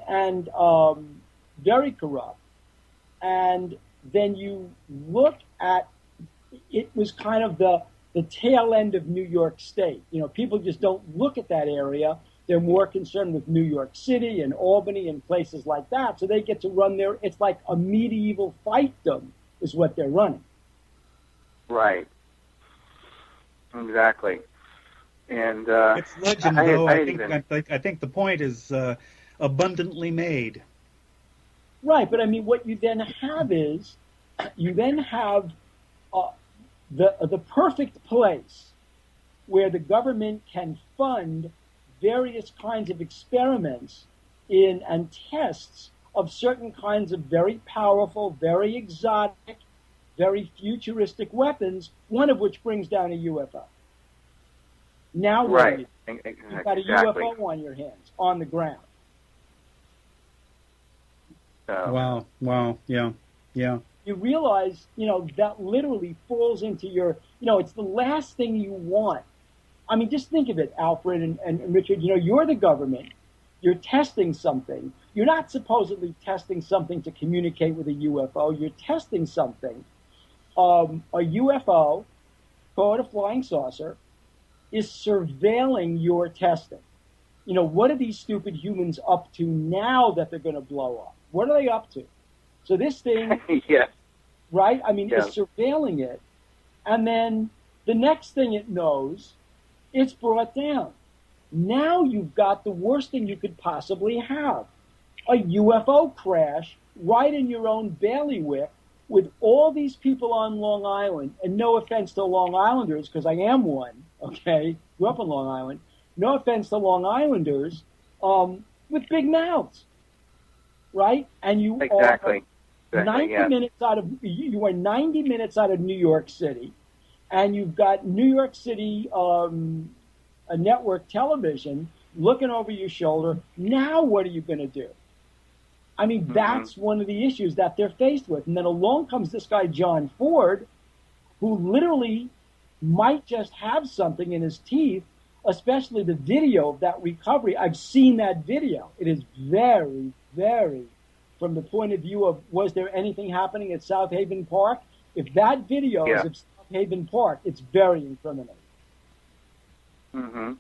very corrupt. And then you look at, it was kind of the tail end of New York State. You know, people just don't look at that area. They're more concerned with New York City and Albany and places like that. So they get to run there. It's like a medieval fiefdom is what they're running. Right. Exactly. And it's legend, though. I think the point is abundantly made. Right, but I mean, what you then have is, you then have the perfect place where the government can fund various kinds of experiments in and tests of certain kinds of very powerful, very exotic, very futuristic weapons, one of which brings down a UFO. Now what right. do you do? You've got a UFO on your hands, on the ground. Wow, yeah. You realize, you know, that literally falls into your, you know, it's the last thing you want. I mean, just think of it, Alfred and Richard. You know, you're the government. You're testing something. You're not supposedly testing something to communicate with a UFO. You're testing something. A UFO, called a flying saucer, is surveilling your testing. You know, what are these stupid humans up to now that they're going to blow up? What are they up to? So this thing, yes. Right? I mean, yeah. It's surveilling it. And then the next thing it knows, it's brought down. Now you've got the worst thing you could possibly have. A UFO crash right in your own bailiwick with all these people on Long Island. And no offense to Long Islanders, because I am one, okay? Grew up on Long Island. No offense to Long Islanders, with big mouths. Right? And you exactly. are 90 minutes out of you are 90 minutes out of New York City, and you've got New York City a network television looking over your shoulder. Now what are you going to do? I mean, that's one of the issues that they're faced with. And then along comes this guy John Ford, who literally might just have something in his teeth, especially the video of that recovery. I've seen that video. It is very, very, from the point of view of, was there anything happening at South Haven Park? If that video is of South Haven Park, it's very incriminating. Mm-hmm.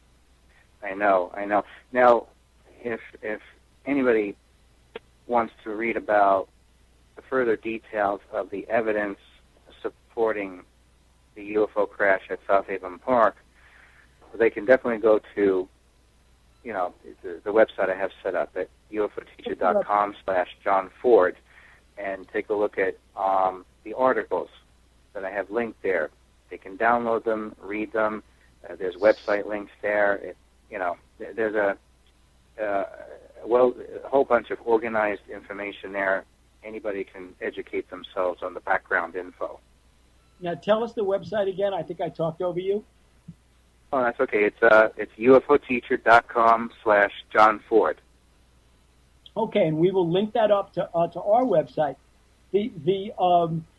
I know. Now, if anybody wants to read about the further details of the evidence supporting the UFO crash at South Haven Park, they can definitely go to, you know, the website I have set up at ufoteacher.com/John Ford and take a look at the articles that I have linked there. They can download them, read them. There's website links there. There's a whole bunch of organized information there. Anybody can educate themselves on the background info. Now, tell us the website again. I think I talked over you. Oh, that's okay. It's ufoteacher.com/John Ford. Okay, and we will link that up to our website.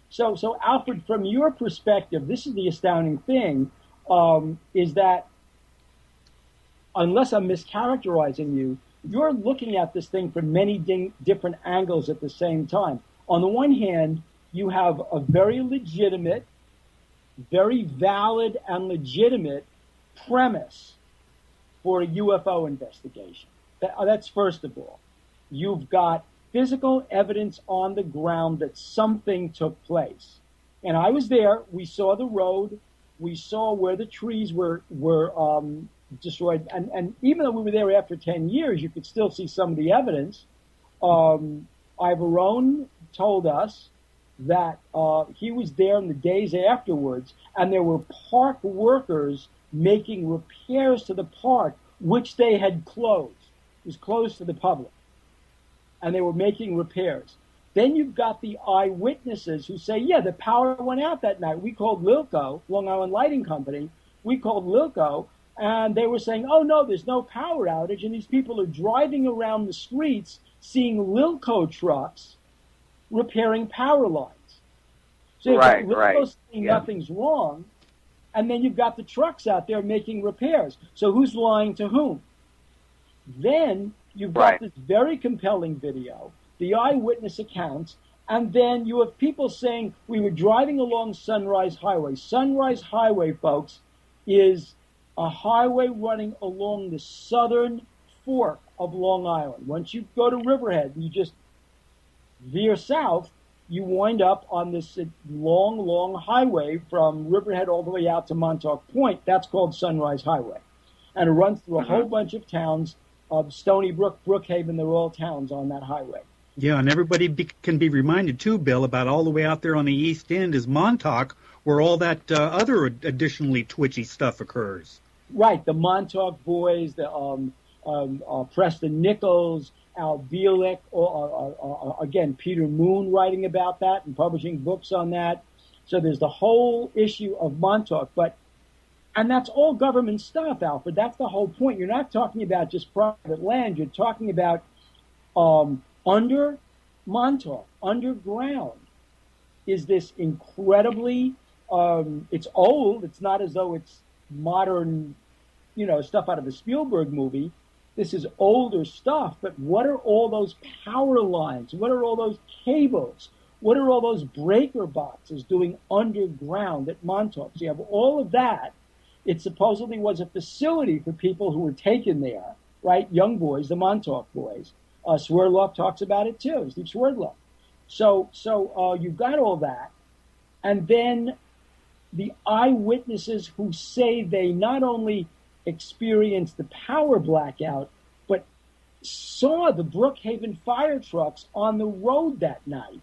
So Alfred, from your perspective, this is the astounding thing, is that unless I'm mischaracterizing you, you're looking at this thing from many different angles at the same time. On the one hand, you have a very legitimate, very valid and legitimate premise for a UFO investigation. That's first of all. You've got physical evidence on the ground that something took place. And I was there. We saw the road. We saw where the trees were destroyed. And even though we were there after 10 years, you could still see some of the evidence. Ivorone told us that he was there in the days afterwards, and there were park workers making repairs to the park, which they had closed. It was closed to the public, and they were making repairs. Then you've got the eyewitnesses who say, yeah, the power went out that night. We called Lilco, Long Island Lighting Company. We called Lilco, and they were saying, oh, no, there's no power outage, and these people are driving around the streets seeing Lilco trucks repairing power lines. So you've got Lilco saying nothing's wrong, and then you've got the trucks out there making repairs. So who's lying to whom? Then you've got this very compelling video, the eyewitness accounts, and then you have people saying, we were driving along Sunrise Highway. Sunrise Highway, folks, is a highway running along the southern fork of Long Island. Once you go to Riverhead and you just veer south, you wind up on this long highway from Riverhead all the way out to Montauk Point. That's called Sunrise Highway. And it runs through a whole bunch of towns, Stony Brook, Brookhaven, they're all towns on that highway. Yeah, and everybody can be reminded, too, Bill, about all the way out there on the east end is Montauk, where all that other additionally twitchy stuff occurs. Right, the Montauk Boys, the Preston Nichols, Al Bielek, again, Peter Moon writing about that and publishing books on that. So there's the whole issue of Montauk. And that's all government stuff, Alfred. That's the whole point. You're not talking about just private land. You're talking about under Montauk, underground, is this incredibly, it's old. It's not as though it's modern, stuff out of a Spielberg movie. This is older stuff, but what are all those power lines? What are all those cables? What are all those breaker boxes doing underground at Montauk? So you have all of that. It supposedly was a facility for people who were taken there, right? Young boys, the Montauk boys. Swerdloff talks about it too, Steve Swerdloff. So you've got all that. And then the eyewitnesses who say they not only experienced the power blackout, but saw the Brookhaven fire trucks on the road that night,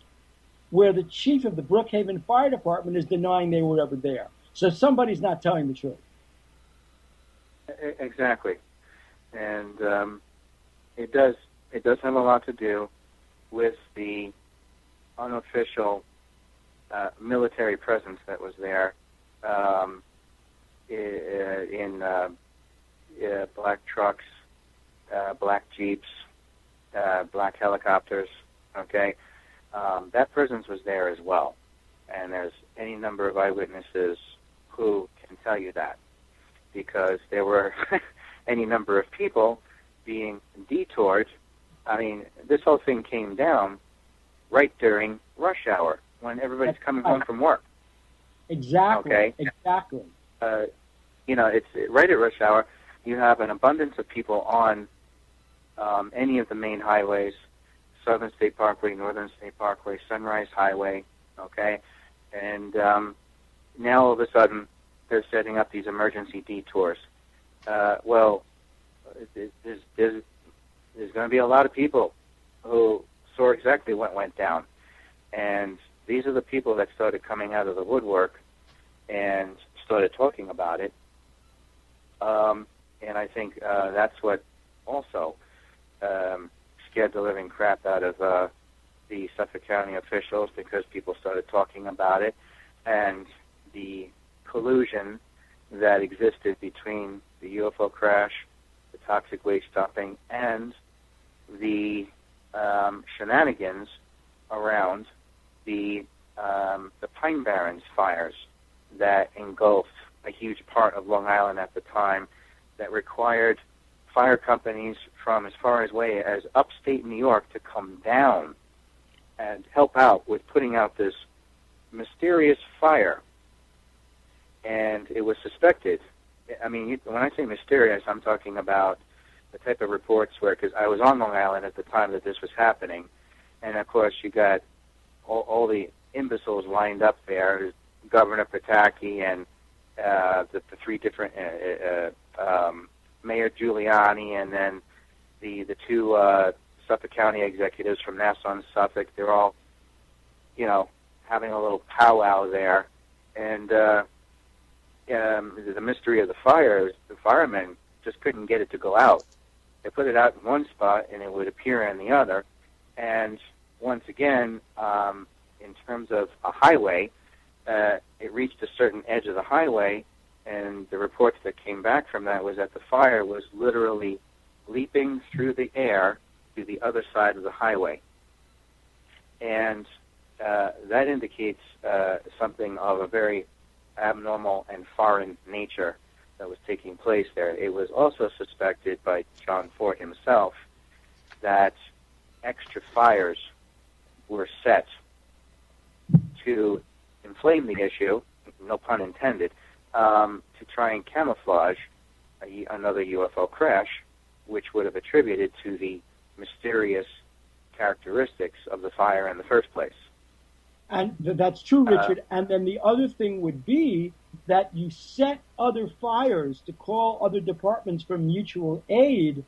where the chief of the Brookhaven Fire Department is denying they were ever there. So somebody's not telling the truth. Exactly. And it does have a lot to do with the unofficial military presence that was there in black trucks, black jeeps, black helicopters. Okay, that presence was there as well, and there's any number of eyewitnesses who can tell you that, because there were any number of people being detoured. I mean, this whole thing came down right during rush hour when everybody's coming home from work. Exactly. Okay. Exactly. It's right at rush hour. You have an abundance of people on any of the main highways, Southern State Parkway, Northern State Parkway, Sunrise Highway, okay? And now all of a sudden they're setting up these emergency detours. Well, there's going to be a lot of people who saw exactly what went down. And these are the people that started coming out of the woodwork and started talking about it. And I think that's what also scared the living crap out of the Suffolk County officials, because people started talking about it, and the collusion that existed between the UFO crash, the toxic waste dumping, and the shenanigans around the the Pine Barrens fires that engulfed a huge part of Long Island at the time, that required fire companies from as far away as upstate New York to come down and help out with putting out this mysterious fire. And it was suspected. I mean, when I say mysterious, I'm talking about the type of reports where, because I was on Long Island at the time that this was happening, and of course you got all the imbeciles lined up there, Governor Pataki and the three different Mayor Giuliani, and then the two Suffolk County executives from Nassau and Suffolk. They're all, having a little powwow there, and the mystery of the fire, the firemen just couldn't get it to go out. They put it out in one spot, and it would appear in the other. And once again, in terms of a highway, it reached a certain edge of the highway, and the reports that came back from that was that the fire was literally leaping through the air to the other side of the highway. And that indicates something of a very abnormal and foreign nature that was taking place there. It was also suspected by John Ford himself that extra fires were set to inflame the issue, no pun intended, to try and camouflage another UFO crash, which would have attributed to the mysterious characteristics of the fire in the first place. And that's true, Richard. And then the other thing would be that you set other fires to call other departments for mutual aid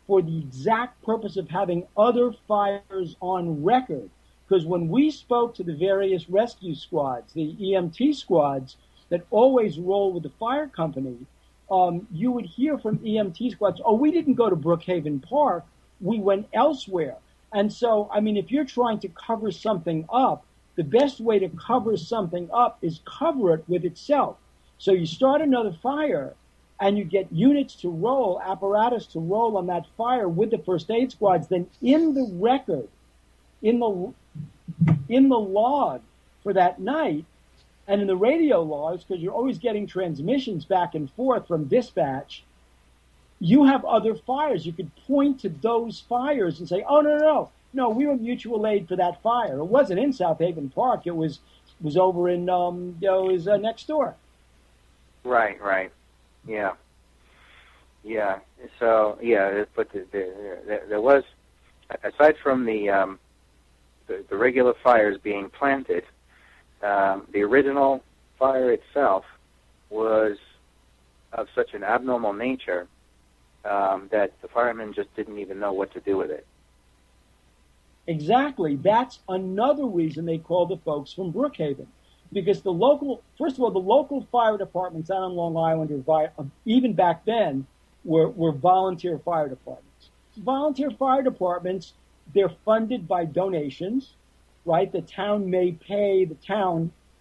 for the exact purpose of having other fires on record. Because when we spoke to the various rescue squads, the EMT squads that always roll with the fire company, you would hear from EMT squads, oh, we didn't go to Brookhaven Park, we went elsewhere. And so, I mean, if you're trying to cover something up, the best way to cover something up is cover it with itself. So you start another fire, and you get units to roll, apparatus to roll on that fire with the first aid squads. Then in the record, in the log for that night, and in the radio logs, because you're always getting transmissions back and forth from dispatch, you have other fires. You could point to those fires and say, oh, no, we were mutual aid for that fire. It wasn't in South Haven Park. It was over in, next door. Right. Yeah. So, but there was, aside from the regular fires being planted, the original fire itself was of such an abnormal nature that the firemen just didn't even know what to do with it. Exactly. That's another reason they called the folks from Brookhaven. Because the local fire departments out on Long Island, even back then, were volunteer fire departments. Volunteer fire departments, they're funded by donations, right? The town may pay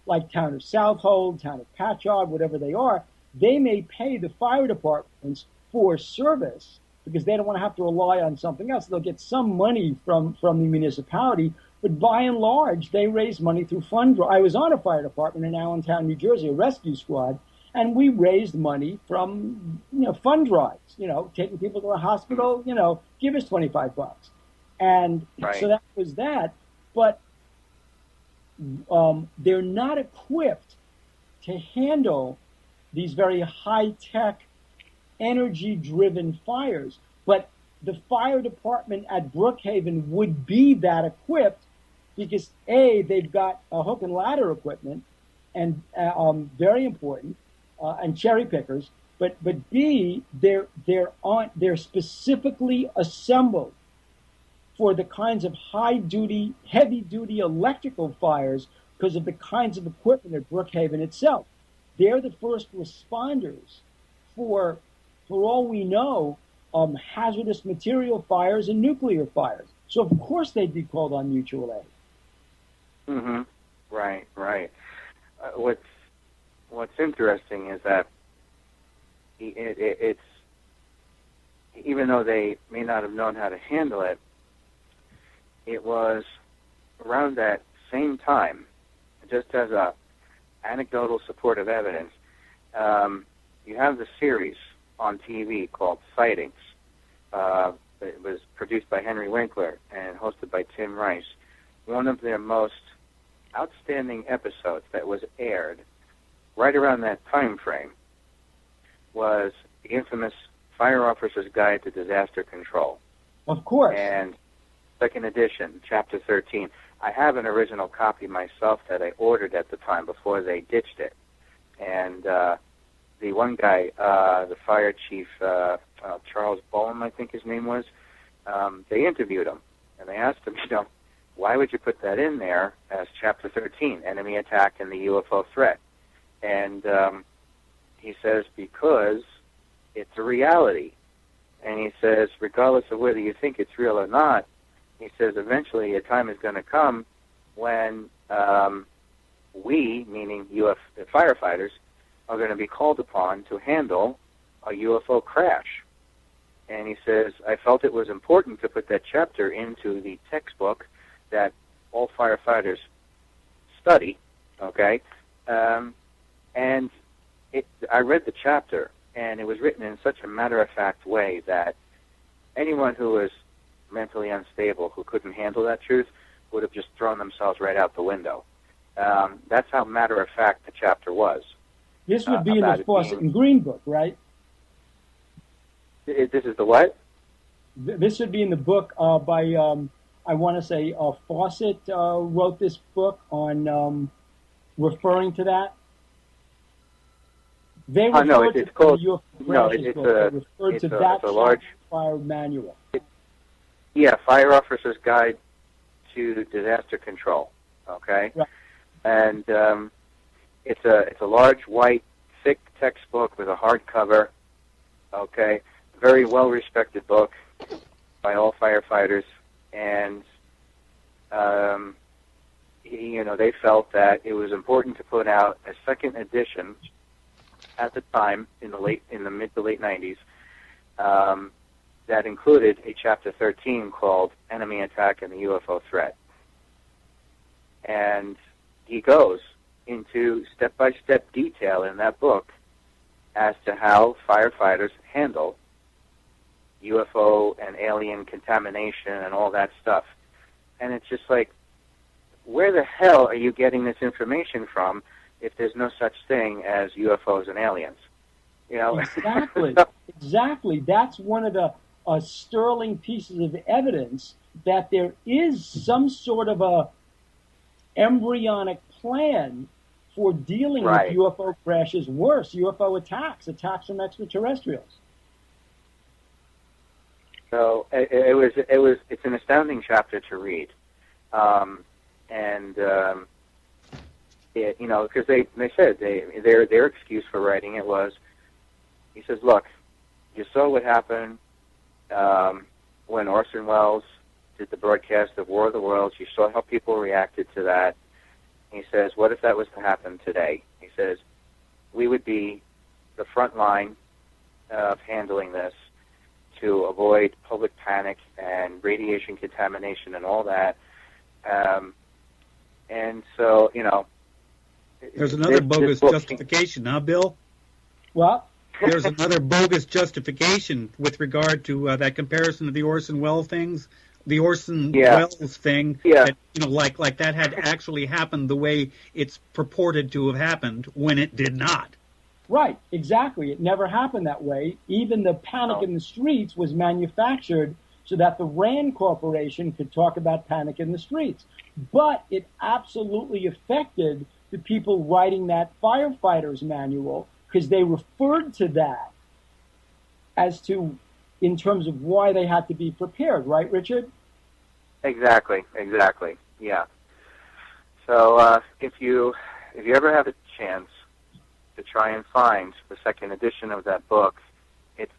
like town of Southold, town of Patchogue, whatever they are, they may pay the fire departments for service because they don't want to have to rely on something else. They'll get some money from the municipality, but by and large, they raise money through fund. I was on a fire department in Allentown, New Jersey, a rescue squad, and we raised money from fund drives. Taking people to the hospital. Give us $25, and right. So that was that. But they're not equipped to handle these very high-tech, energy-driven fires. But the fire department at Brookhaven would be that equipped because, A, they've got hook and ladder equipment, and very important, and cherry pickers. But B, they're specifically assembled for the kinds of high-duty, heavy-duty electrical fires because of the kinds of equipment at Brookhaven itself. They're the first responders for all we know, hazardous material fires and nuclear fires. So of course they'd be called on mutual aid. Mm-hmm. Right. What's interesting is that it's even though they may not have known how to handle it, it was around that same time, just as a anecdotal supportive evidence, you have the series on TV called Sightings. It was produced by Henry Winkler and hosted by Tim Rice. One of their most outstanding episodes that was aired right around that time frame was the infamous Fire Officer's Guide to Disaster Control. Of course. And second edition, chapter 13. I have an original copy myself that I ordered at the time before they ditched it. And the one guy, the fire chief, Charles Bowen, I think his name was, they interviewed him. And they asked him, why would you put that in there as chapter 13, enemy attack and the UFO threat? And he says, because it's a reality. And he says, regardless of whether you think it's real or not, he says, eventually a time is going to come when we, meaning firefighters, are going to be called upon to handle a UFO crash. And he says, I felt it was important to put that chapter into the textbook that all firefighters study, okay? And I read the chapter, and it was written in such a matter-of-fact way that anyone who was mentally unstable, who couldn't handle that truth, would have just thrown themselves right out the window. That's how matter-of-fact the chapter was. This would be in the Fawcett and Green book, right? This is the what? This would be in the book by, I want to say, Fawcett wrote this book on referring to that. They referred to it's called, the UFO no, it's a large fire manual. Fire Officer's Guide to Disaster Control. Okay, right. And it's a large white thick textbook with a hardcover. Okay, very well respected book by all firefighters, and they felt that it was important to put out a second edition at the time in the mid to late 90s. That included a chapter 13 called Enemy Attack and the UFO Threat. And he goes into step-by-step detail in that book as to how firefighters handle UFO and alien contamination and all that stuff. And it's just like, where the hell are you getting this information from if there's no such thing as UFOs and aliens? Exactly. That's one of the sterling pieces of evidence that there is some sort of a embryonic plan for dealing with UFO crashes, worse, UFO attacks from extraterrestrials. So it's an astounding chapter to read, because they said their excuse for writing it was, he says, look, you saw what happened when Orson Welles did the broadcast of War of the Worlds. You saw how people reacted to that. He says, what if that was to happen today? He says, we would be the front line of handling this to avoid public panic and radiation contamination and all that. And so, there's another bogus justification, huh, Bill? What? There's another bogus justification with regard to that comparison of the Orson Welles things. The Orson Welles thing, that, like that had actually happened the way it's purported to have happened when it did not. Right, exactly. It never happened that way. Even the panic in the streets was manufactured so that the Rand Corporation could talk about panic in the streets. But it absolutely affected the people writing that firefighter's manual, because they referred to that as to, in terms of why they had to be prepared, right, Richard? Exactly, yeah. So if you ever have a chance to try and find the second edition of that book,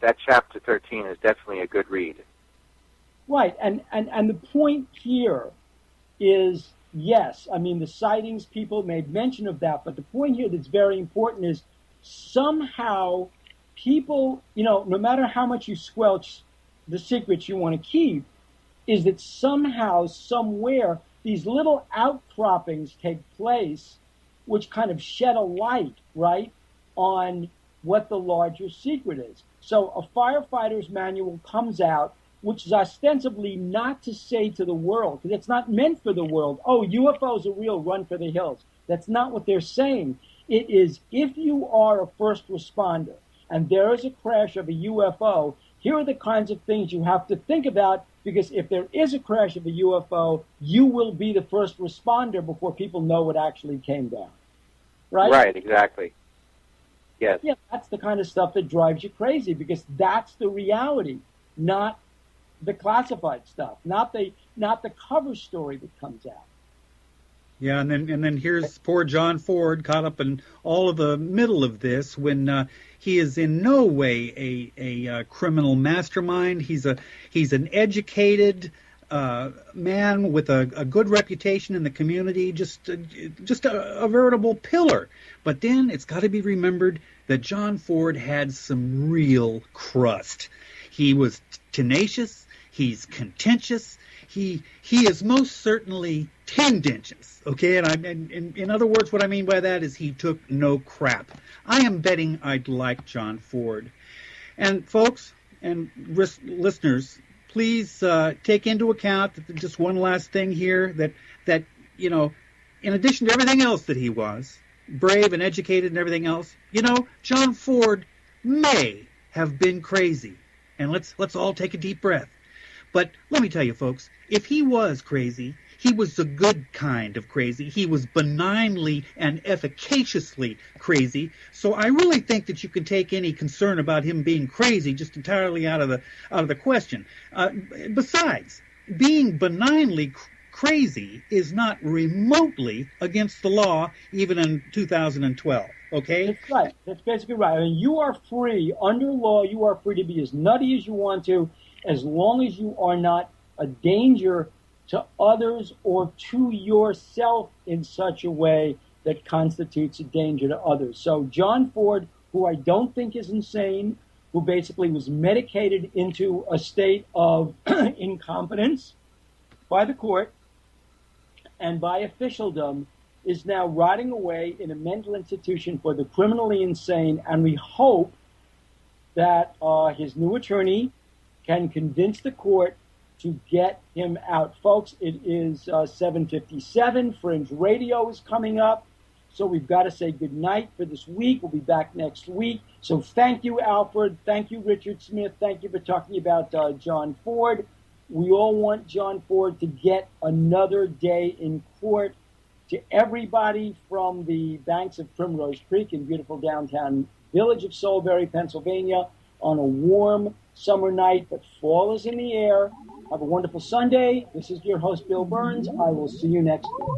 that chapter 13 is definitely a good read. Right, and the point here is, yes, I mean, the sightings, people made mention of that, but the point here that's very important is somehow people, no matter how much you squelch the secrets you want to keep, is that somehow, somewhere, these little outcroppings take place, which kind of shed a light, right, on what the larger secret is. So a firefighter's manual comes out, which is ostensibly not to say to the world, because it's not meant for the world, oh, UFOs are real, run for the hills. That's not what they're saying. It is, if you are a first responder and there is a crash of a UFO, here are the kinds of things you have to think about, because if there is a crash of a UFO, you will be the first responder before people know what actually came down. Right? Right, exactly. Yes. Yeah, that's the kind of stuff that drives you crazy, because that's the reality, not the classified stuff, not the cover story that comes out. Yeah, and then here's poor John Ford caught up in all of the middle of this when he is in no way a criminal mastermind. He's an educated man with a good reputation in the community, just a veritable pillar. But then it's got to be remembered that John Ford had some real crust. He was tenacious. He's contentious. He is most certainly tendentious. Okay, and in other words, what I mean by that is he took no crap. I am betting I'd like John Ford. And folks and listeners, please take into account that just one last thing here, that you know, in addition to everything else that he was, brave and educated and everything else, you know, John Ford may have been crazy. And let's all take a deep breath. But let me tell you, folks, if he was crazy, he was the good kind of crazy. He was benignly and efficaciously crazy. So I really think that you can take any concern about him being crazy just entirely out of the question. Besides, being benignly crazy is not remotely against the law, even in 2012. Okay? That's right. That's basically right. I mean, you are free, under law, you are free to be as nutty as you want to, as long as you are not a danger to others or to yourself in such a way that constitutes a danger to others. So John Ford, who I don't think is insane, who basically was medicated into a state of incompetence by the court and by officialdom, is now rotting away in a mental institution for the criminally insane, and we hope that his new attorney can convince the court to get him out. Folks, it is 7:57. Fringe Radio is coming up, so we've got to say goodnight for this week. We'll be back next week. So thank you, Alfred. Thank you, Richard Smith. Thank you for talking about John Ford. We all want John Ford to get another day in court. To everybody from the banks of Primrose Creek in beautiful downtown village of Solebury, Pennsylvania, on a warm summer night, but fall is in the air. Have a wonderful Sunday. This is your host, Bill Birnes. I will see you next week.